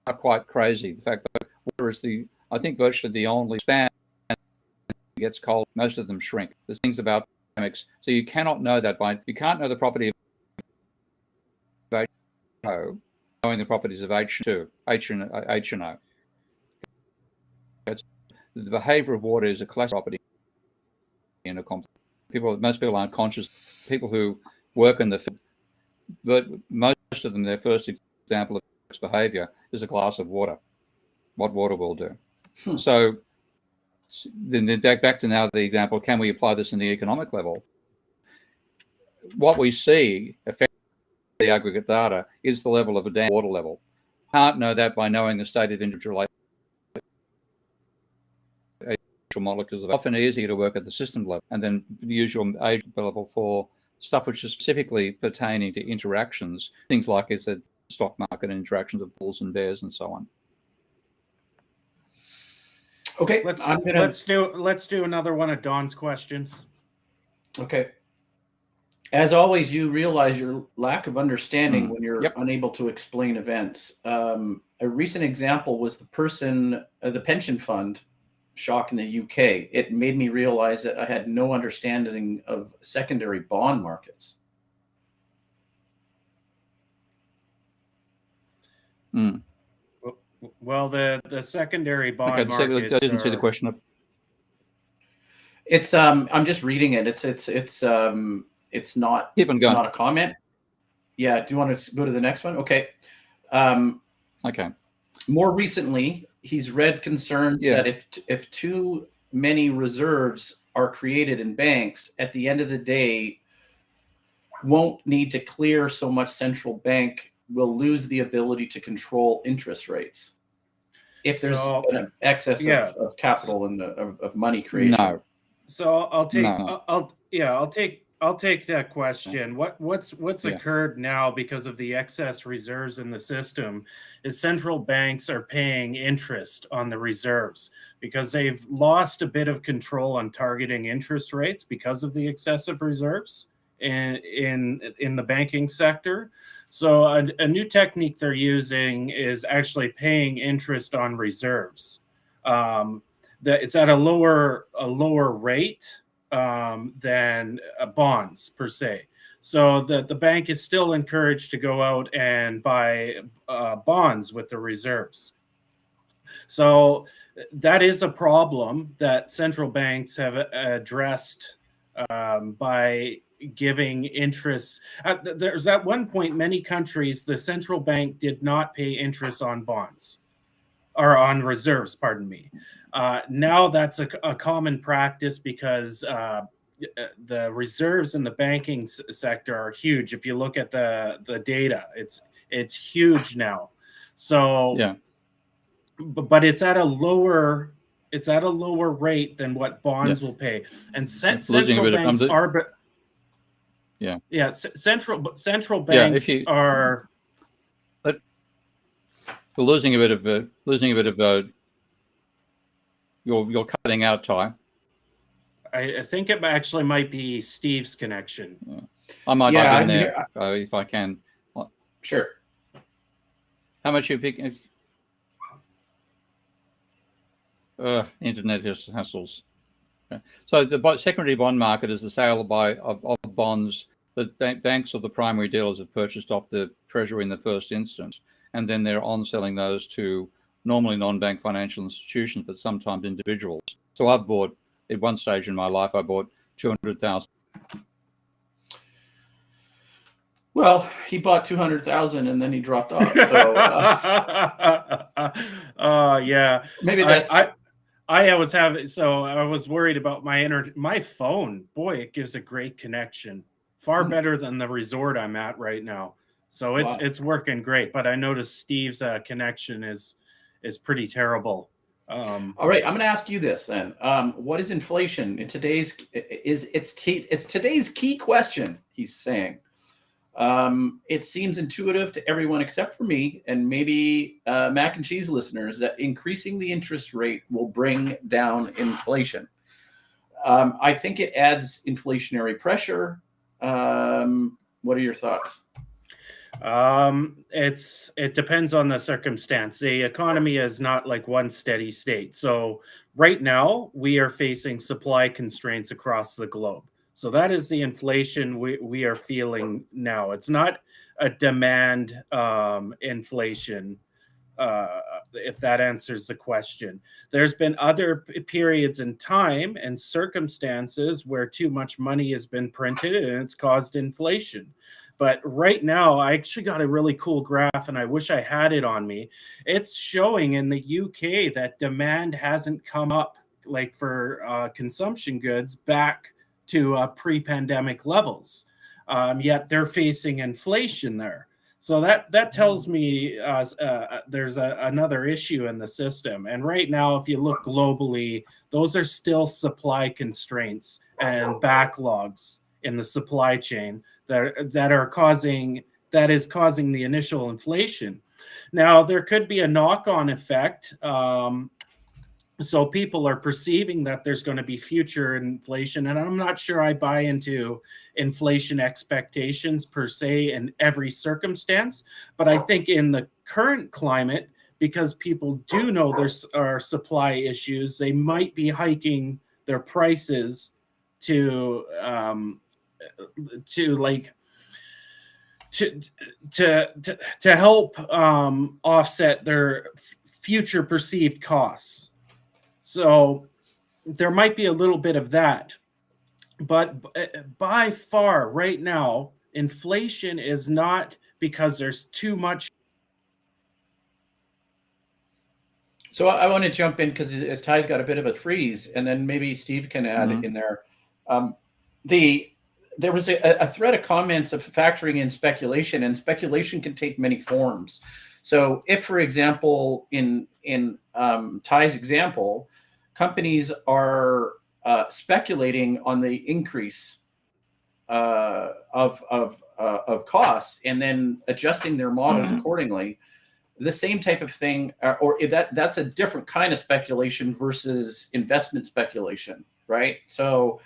are quite crazy. The fact that water is I think virtually the only span that gets cold, most of them shrink. There's things about dynamics. So you cannot know that you can't know the property of H2O, knowing the properties of H2, H and O. The behavior of water is a classic property in a complex. Most people aren't conscious. People who work in the field, but most of them, their first example of behavior is a glass of water. What water will do. So then back to now the example, can we apply this in the economic level? What we see affecting the aggregate data is the level of a damn water level. Can't know that by knowing the state of individual molecules. It's often easier to work at the system level and then use your age level for stuff which is specifically pertaining to interactions, things like it's a stock market interactions of bulls and bears and so on. Okay, let's do another one of Don's questions. Okay. As always, you realize your lack of understanding when you're Yep. unable to explain events. A recent example was the pension fund shock in the UK. It made me realize that I had no understanding of secondary bond markets. Well, the secondary bond Okay, markets I didn't see the question up. It's I'm just reading it. It's not Keep on it's going. not a comment. Yeah, do you want to go to the next one? Okay. Okay. More recently, he's read concerns that if too many reserves are created in banks, at the end of the day, won't need to clear so much central bank will lose the ability to control interest rates if there's an excess of capital and of money creation. No. So I'll take No. I'll take that question. What's Yeah. occurred now because of the excess reserves in the system is central banks are paying interest on the reserves because they've lost a bit of control on targeting interest rates because of the excessive reserves in the banking sector. So a new technique they're using is actually paying interest on reserves. It's at a lower rate than bonds per se. So the bank is still encouraged to go out and buy bonds with the reserves. So that is a problem that central banks have addressed by giving interest. There's at one point, many countries, the central bank did not pay interest on bonds or on reserves, pardon me. Now that's a common practice because the reserves in the banking sector are huge. If you look at the data, it's huge now. So Yeah. But it's at a lower rate than what bonds will pay. And central banks are central banks are we're losing a bit of you're cutting out, Ty. I think it actually might be Steve's connection. Yeah. I might dive in there if I can. Sure. How much you picking? Internet hassles. Okay. So the secondary bond market is the sale of bonds that banks or the primary dealers have purchased off the Treasury in the first instance, and then they're on-selling those to normally non-bank financial institutions, but sometimes individuals. So I've bought, at one stage in my life, I bought 200,000. Well, he bought 200,000 and then he dropped off. So, yeah, maybe that's. I was worried about my phone. Boy, it gives a great connection, far better than the resort I'm at right now. So it's working great. But I noticed Steve's connection is pretty terrible. All right, I'm going to ask you this then. What is inflation in today's? It's today's key question. He's saying. It seems intuitive to everyone except for me and maybe mac and cheese listeners that increasing the interest rate will bring down inflation. I think it adds inflationary pressure. What are your thoughts? It depends on the circumstance. The economy is not like one steady state. So right now we are facing supply constraints across the globe. So that is the inflation we are feeling now. It's not a demand inflation, if that answers the question. There's been other periods in time and circumstances where too much money has been printed and it's caused inflation. But right now, I actually got a really cool graph, and I wish I had it on me. It's showing in the UK that demand hasn't come up, like for consumption goods, back to pre-pandemic levels. Yet they're facing inflation there. So that tells me there's another issue in the system. And right now, if you look globally, those are still supply constraints and backlogs in the supply chain that is causing the initial inflation. Now, there could be a knock-on effect. So people are perceiving that there's going to be future inflation, and I'm not sure I buy into inflation expectations per se in every circumstance. But I think in the current climate, because people do know there are supply issues, they might be hiking their prices to help offset their future perceived costs. So there might be a little bit of that. But by far, right now, inflation is not because there's too much. So I want to jump in because as Ty's got a bit of a freeze, and then maybe Steve can add in there. There was a thread of comments of factoring in speculation, and speculation can take many forms. So if, for example, in Ty's example, companies are speculating on the increase of costs and then adjusting their models accordingly, the same type of thing, or that's a different kind of speculation versus investment speculation, right? So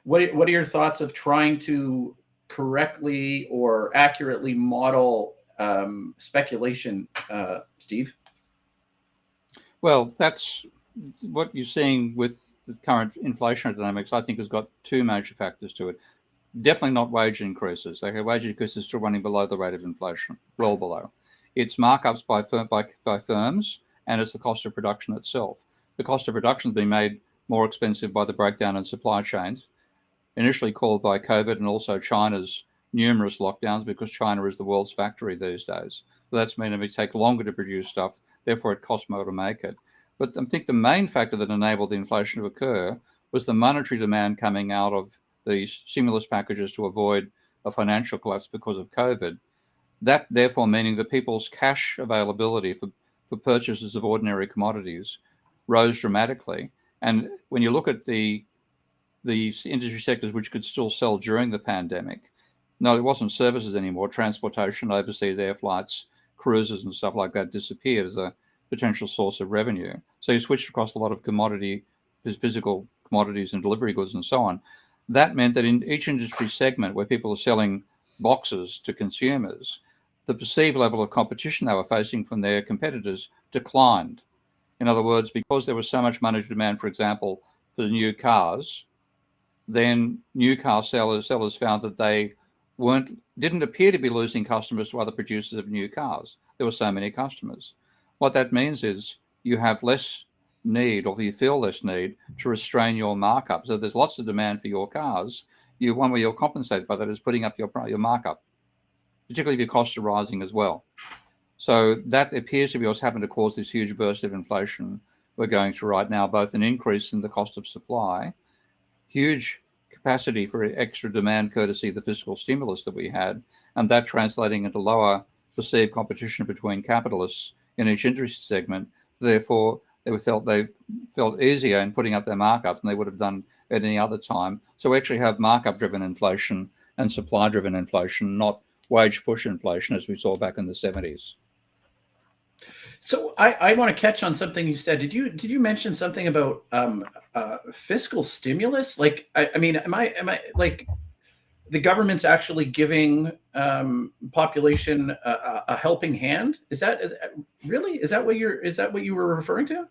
what are your thoughts of trying to correctly or accurately model speculation, Steve? Well, that's what you're seeing with the current inflationary dynamics. I think has got two major factors to it. Definitely not wage increases. Okay, wage increases still running below the rate of inflation, well below. It's markups by firms, and it's the cost of production itself. The cost of production has been made more expensive by the breakdown in supply chains, initially caused by COVID and also China's numerous lockdowns, because China is the world's factory these days. So that's meant it take longer to produce stuff, therefore it costs more to make it. But I think the main factor that enabled the inflation to occur was the monetary demand coming out of the stimulus packages to avoid a financial collapse because of COVID. That therefore meaning that people's cash availability for purchases of ordinary commodities rose dramatically. And when you look at the industry sectors which could still sell during the pandemic, no, it wasn't services anymore. Transportation, overseas air flights, cruises and stuff like that disappeared as a potential source of revenue. So you switched across a lot of physical commodities and delivery goods and so on. That meant that in each industry segment where people are selling boxes to consumers, the perceived level of competition they were facing from their competitors declined. In other words, because there was so much monetary demand, for example, for the new cars, then new car sellers found that they didn't appear to be losing customers to other producers of new cars. There were so many customers. What that means is you have less need, or you feel less need, to restrain your markup. So there's lots of demand for your cars. One way you're compensated by that is putting up your markup, particularly if your costs are rising as well. So that appears to be what's happened to cause this huge burst of inflation we're going through right now, both an increase in the cost of supply, huge capacity for extra demand courtesy of the fiscal stimulus that we had, and that translating into lower perceived competition between capitalists in each industry segment. Therefore, they felt easier in putting up their markups than they would have done at any other time. So we actually have markup-driven inflation and supply-driven inflation, not wage-push inflation as we saw back in the 70s. So I want to catch on something you said. Did you mention something about fiscal stimulus? Like, I mean, am I like the government's actually giving population a helping hand? Is that what you were referring to?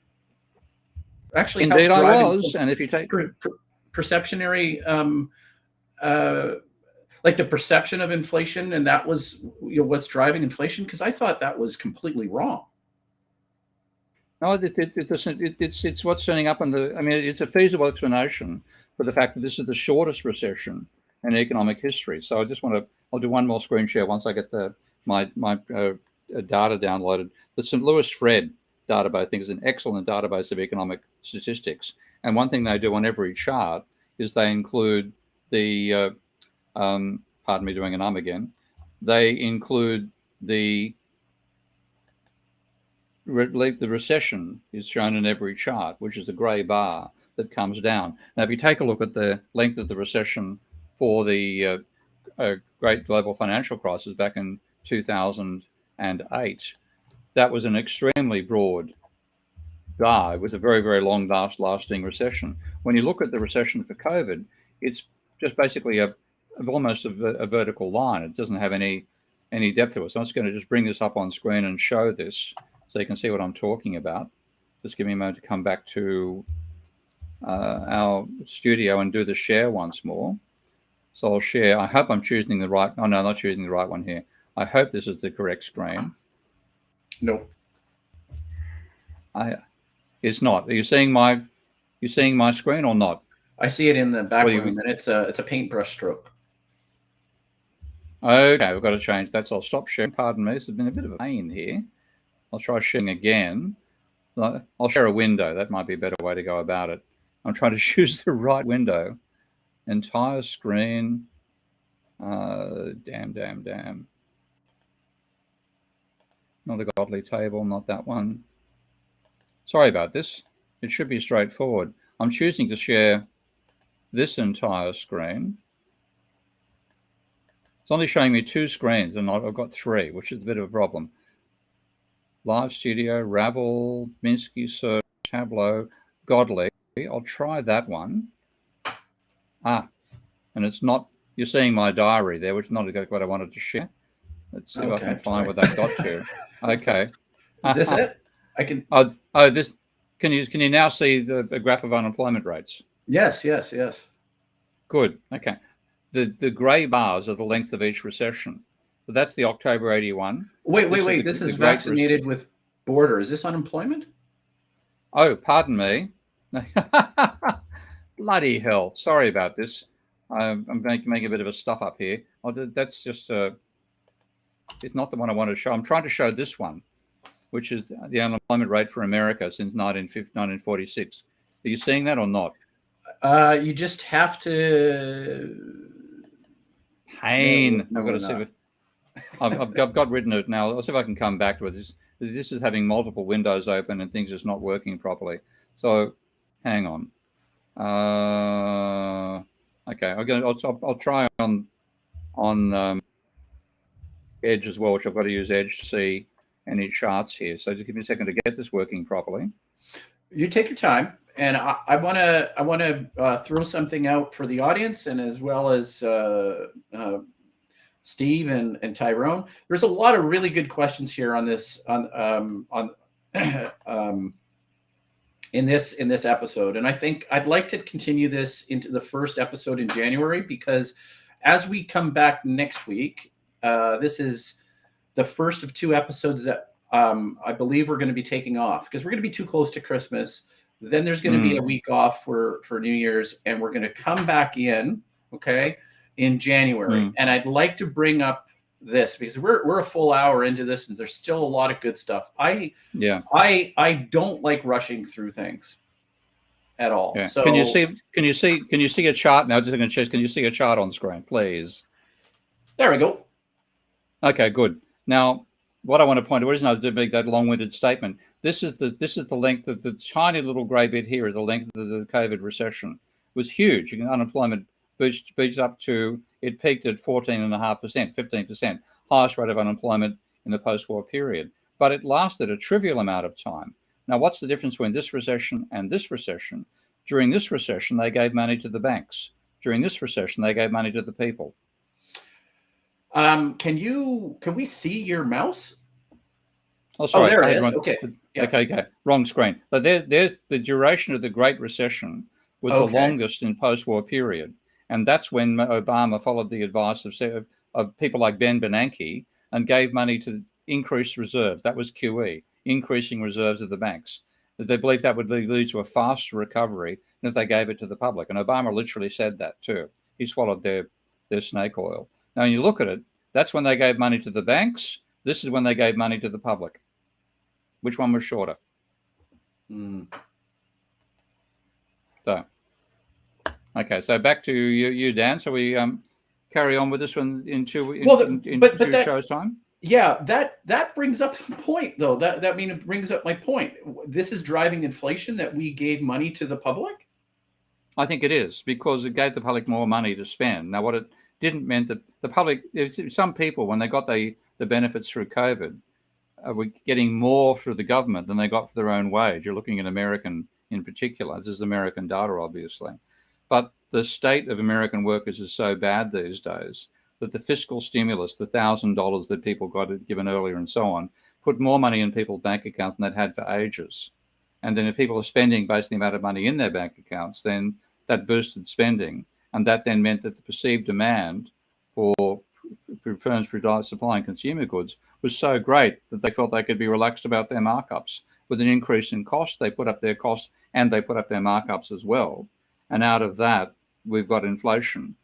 Actually, indeed, I was. And if you take perceptionary, like the perception of inflation, and that was what's driving inflation, because I thought that was completely wrong. No, it's what's turning up on the. I mean, it's a feasible explanation for the fact that this is the shortest recession in economic history. So I'll do one more screen share once I get my data downloaded. The St. Louis Fred database, I think, is an excellent database of economic statistics. And one thing they do on every chart is they include the, pardon me doing an again, they include the recession is shown in every chart, which is the grey bar that comes down. Now, if you take a look at the length of the recession for the great global financial crisis back in 2008, that was an extremely broad bar. It was a very, very long lasting recession. When you look at the recession for COVID, it's just basically almost a vertical line. It doesn't have any depth to it. So I'm just going to just bring this up on screen and show this so you can see what I'm talking about. Just give me a moment to come back to our studio and do the share once more. So I'll share. I hope I'm choosing the right. Oh no, I'm not choosing the right one here. I hope this is the correct screen. Nope. It's not. Are you seeing my screen or not? I see it in the background, and it's a paintbrush stroke. Okay, we've got to change that. So I'll stop sharing. Pardon me. This has been a bit of a pain here. I'll try sharing again. I'll share a window. That might be a better way to go about it. I'm trying to choose the right window. Entire screen. Damn. Not a godly table, not that one. Sorry about this. It should be straightforward. I'm choosing to share this entire screen. It's only showing me 2 screens, and I've got 3, which is a bit of a problem. Live Studio, Ravel, Minsky, Search, Tableau, Godly. I'll try that one. And it's not, you're seeing my diary there, which is not what I wanted to share. Let's see if I can find what that got to. Okay. Is this it? I can. This. Can you now see the graph of unemployment rates? Yes. Good. Okay. The grey bars are the length of each recession. So that's the October 81. Wait. This is vaccinated with border. Is this unemployment? Oh, pardon me. Bloody hell. Sorry about this. I'm making a bit of a stuff up here. That's just it's not the one I wanted to show. I'm trying to show this one, which is the unemployment rate for America since 1946. Are you seeing that or not? You just have to. Pain. No, I've got to see if I've got written it now. I'll see if I can come back to it. This is having multiple windows open and things just not working properly. So, hang on. Okay, I'll try on Edge as well, which I've got to use Edge to see any charts here. So just give me a second to get this working properly. You take your time, and I want to throw something out for the audience, and as well as Steve and Tyrone. There's a lot of really good questions here on this in this episode, and I think I'd like to continue this into the first episode in January, because as we come back next week, this is the first of 2 episodes that I believe we're going to be taking off, because we're going to be too close to Christmas. Then there's going to be a week off for New Year's, and we're going to come back in, in January. And I'd like to bring up this because we're a full hour into this, and there's still a lot of good stuff. I don't like rushing through things at all. Yeah. So can you see a chart now? Just going to check. Can you see a chart on screen, please? There we go. Okay, good. Now, what I want to point out, the reason I did make that long-winded statement, this is the length of the tiny little grey bit here is the length of the COVID recession. It was huge. Unemployment beats up to, it peaked at 14.5%, 15%, highest rate of unemployment in the post-war period. But it lasted a trivial amount of time. Now, what's the difference between this recession and this recession? During this recession, they gave money to the banks. During this recession, they gave money to the people. Can we see your mouse? Oh, sorry. There it is. Okay. Yeah. Okay. Wrong screen. But there's the duration of the Great Recession was the longest in post-war period. And that's when Obama followed the advice of people like Ben Bernanke and gave money to increase reserves. That was QE, increasing reserves of the banks. They believed that would lead to a faster recovery than if they gave it to the public. And Obama literally said that too. He swallowed their their snake oil. Now, when you look at it, that's when they gave money to the banks. This is when they gave money to the public. Which one was shorter? So, okay, so back to you, Dan. So we carry on with this one in two shows' time? Yeah, that brings up the point, though. It brings up my point. This is driving inflation, that we gave money to the public? I think it is, because it gave the public more money to spend. Now, what it didn't mean that the public, some people, when they got the benefits through COVID, were getting more through the government than they got for their own wage. You're looking at American in particular. This is American data, obviously. But the state of American workers is so bad these days that the fiscal stimulus, the $1,000 that people got given earlier and so on, put more money in people's bank accounts than they'd had for ages. And then if people are spending based on the amount of money in their bank accounts, then that boosted spending. And that then meant that the perceived demand for firms supplying consumer goods was so great that they felt they could be relaxed about their markups. With an increase in cost, they put up their costs and they put up their markups as well. And out of that, we've got inflation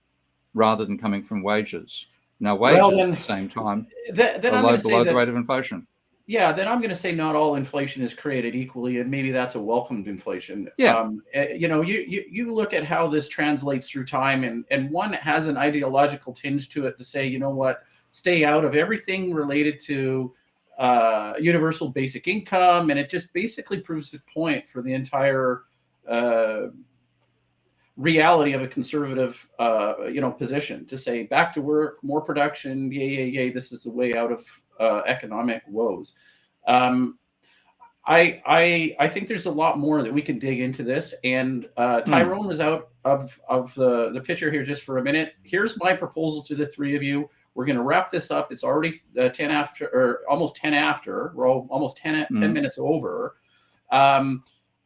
rather than coming from wages. Now, wages at the same time are below the rate of inflation. Yeah, then I'm going to say not all inflation is created equally, and maybe that's a welcomed inflation. Yeah. You look at how this translates through time, and one has an ideological tinge to it to say, you know what, stay out of everything related to universal basic income, and it just basically proves the point for the entire reality of a conservative position, to say back to work, more production, yay, this is the way out of economic woes. I think there's a lot more that we can dig into this, and Tyrone was out of the picture here just for a minute. Here's my proposal to the three of you. We're going to wrap this up. It's already 10 after, or almost 10 after. We're almost 10 minutes over.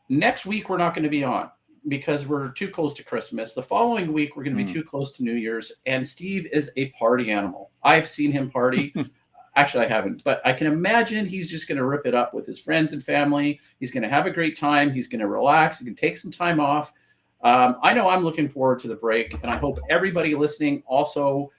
Next week, we're not going to be on because we're too close to Christmas. The following week, we're going to be too close to New Year's. And Steve is a party animal. I've seen him party. Actually, I haven't, but I can imagine he's just going to rip it up with his friends and family. He's going to have a great time. He's going to relax. He can take some time off. I know I'm looking forward to the break, and I hope everybody listening also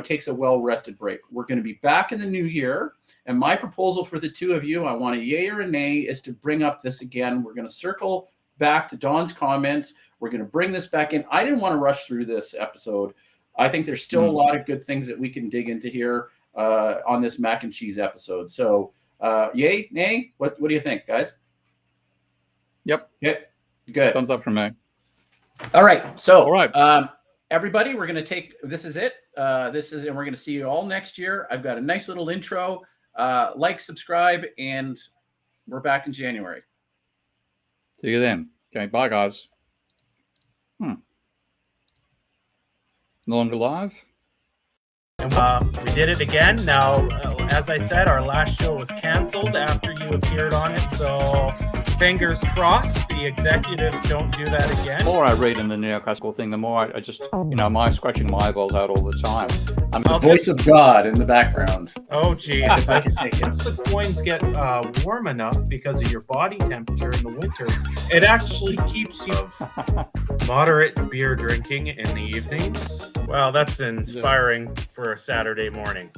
takes a well-rested break. We're going to be back in the new year, and my proposal for the two of you, I want a yay or a nay, is to bring up this again. We're going to circle back to Don's comments. We're going to bring this back in. I didn't want to rush through this episode. I think there's still a lot of good things that we can dig into here on this mac and cheese episode. So yay, nay, what do you think, guys? Yep. Okay, good. Thumbs up from me. All right. So all right. Everybody, we're going to take, this is it. And we're going to see you all next year. I've got a nice little intro. Like, subscribe, and we're back in January. See you then. Okay, bye, guys. No longer live? We did it again. Now, as I said, our last show was canceled after you appeared on it, so fingers crossed the executives don't do that again. The more I read in the neoclassical thing, the more I just, I'm scratching my eyeballs out all the time. The voice of God in the background. Oh, geez. Once the coins get warm enough because of your body temperature in the winter, it actually keeps you moderate beer drinking in the evenings. Well, that's inspiring for a Saturday morning.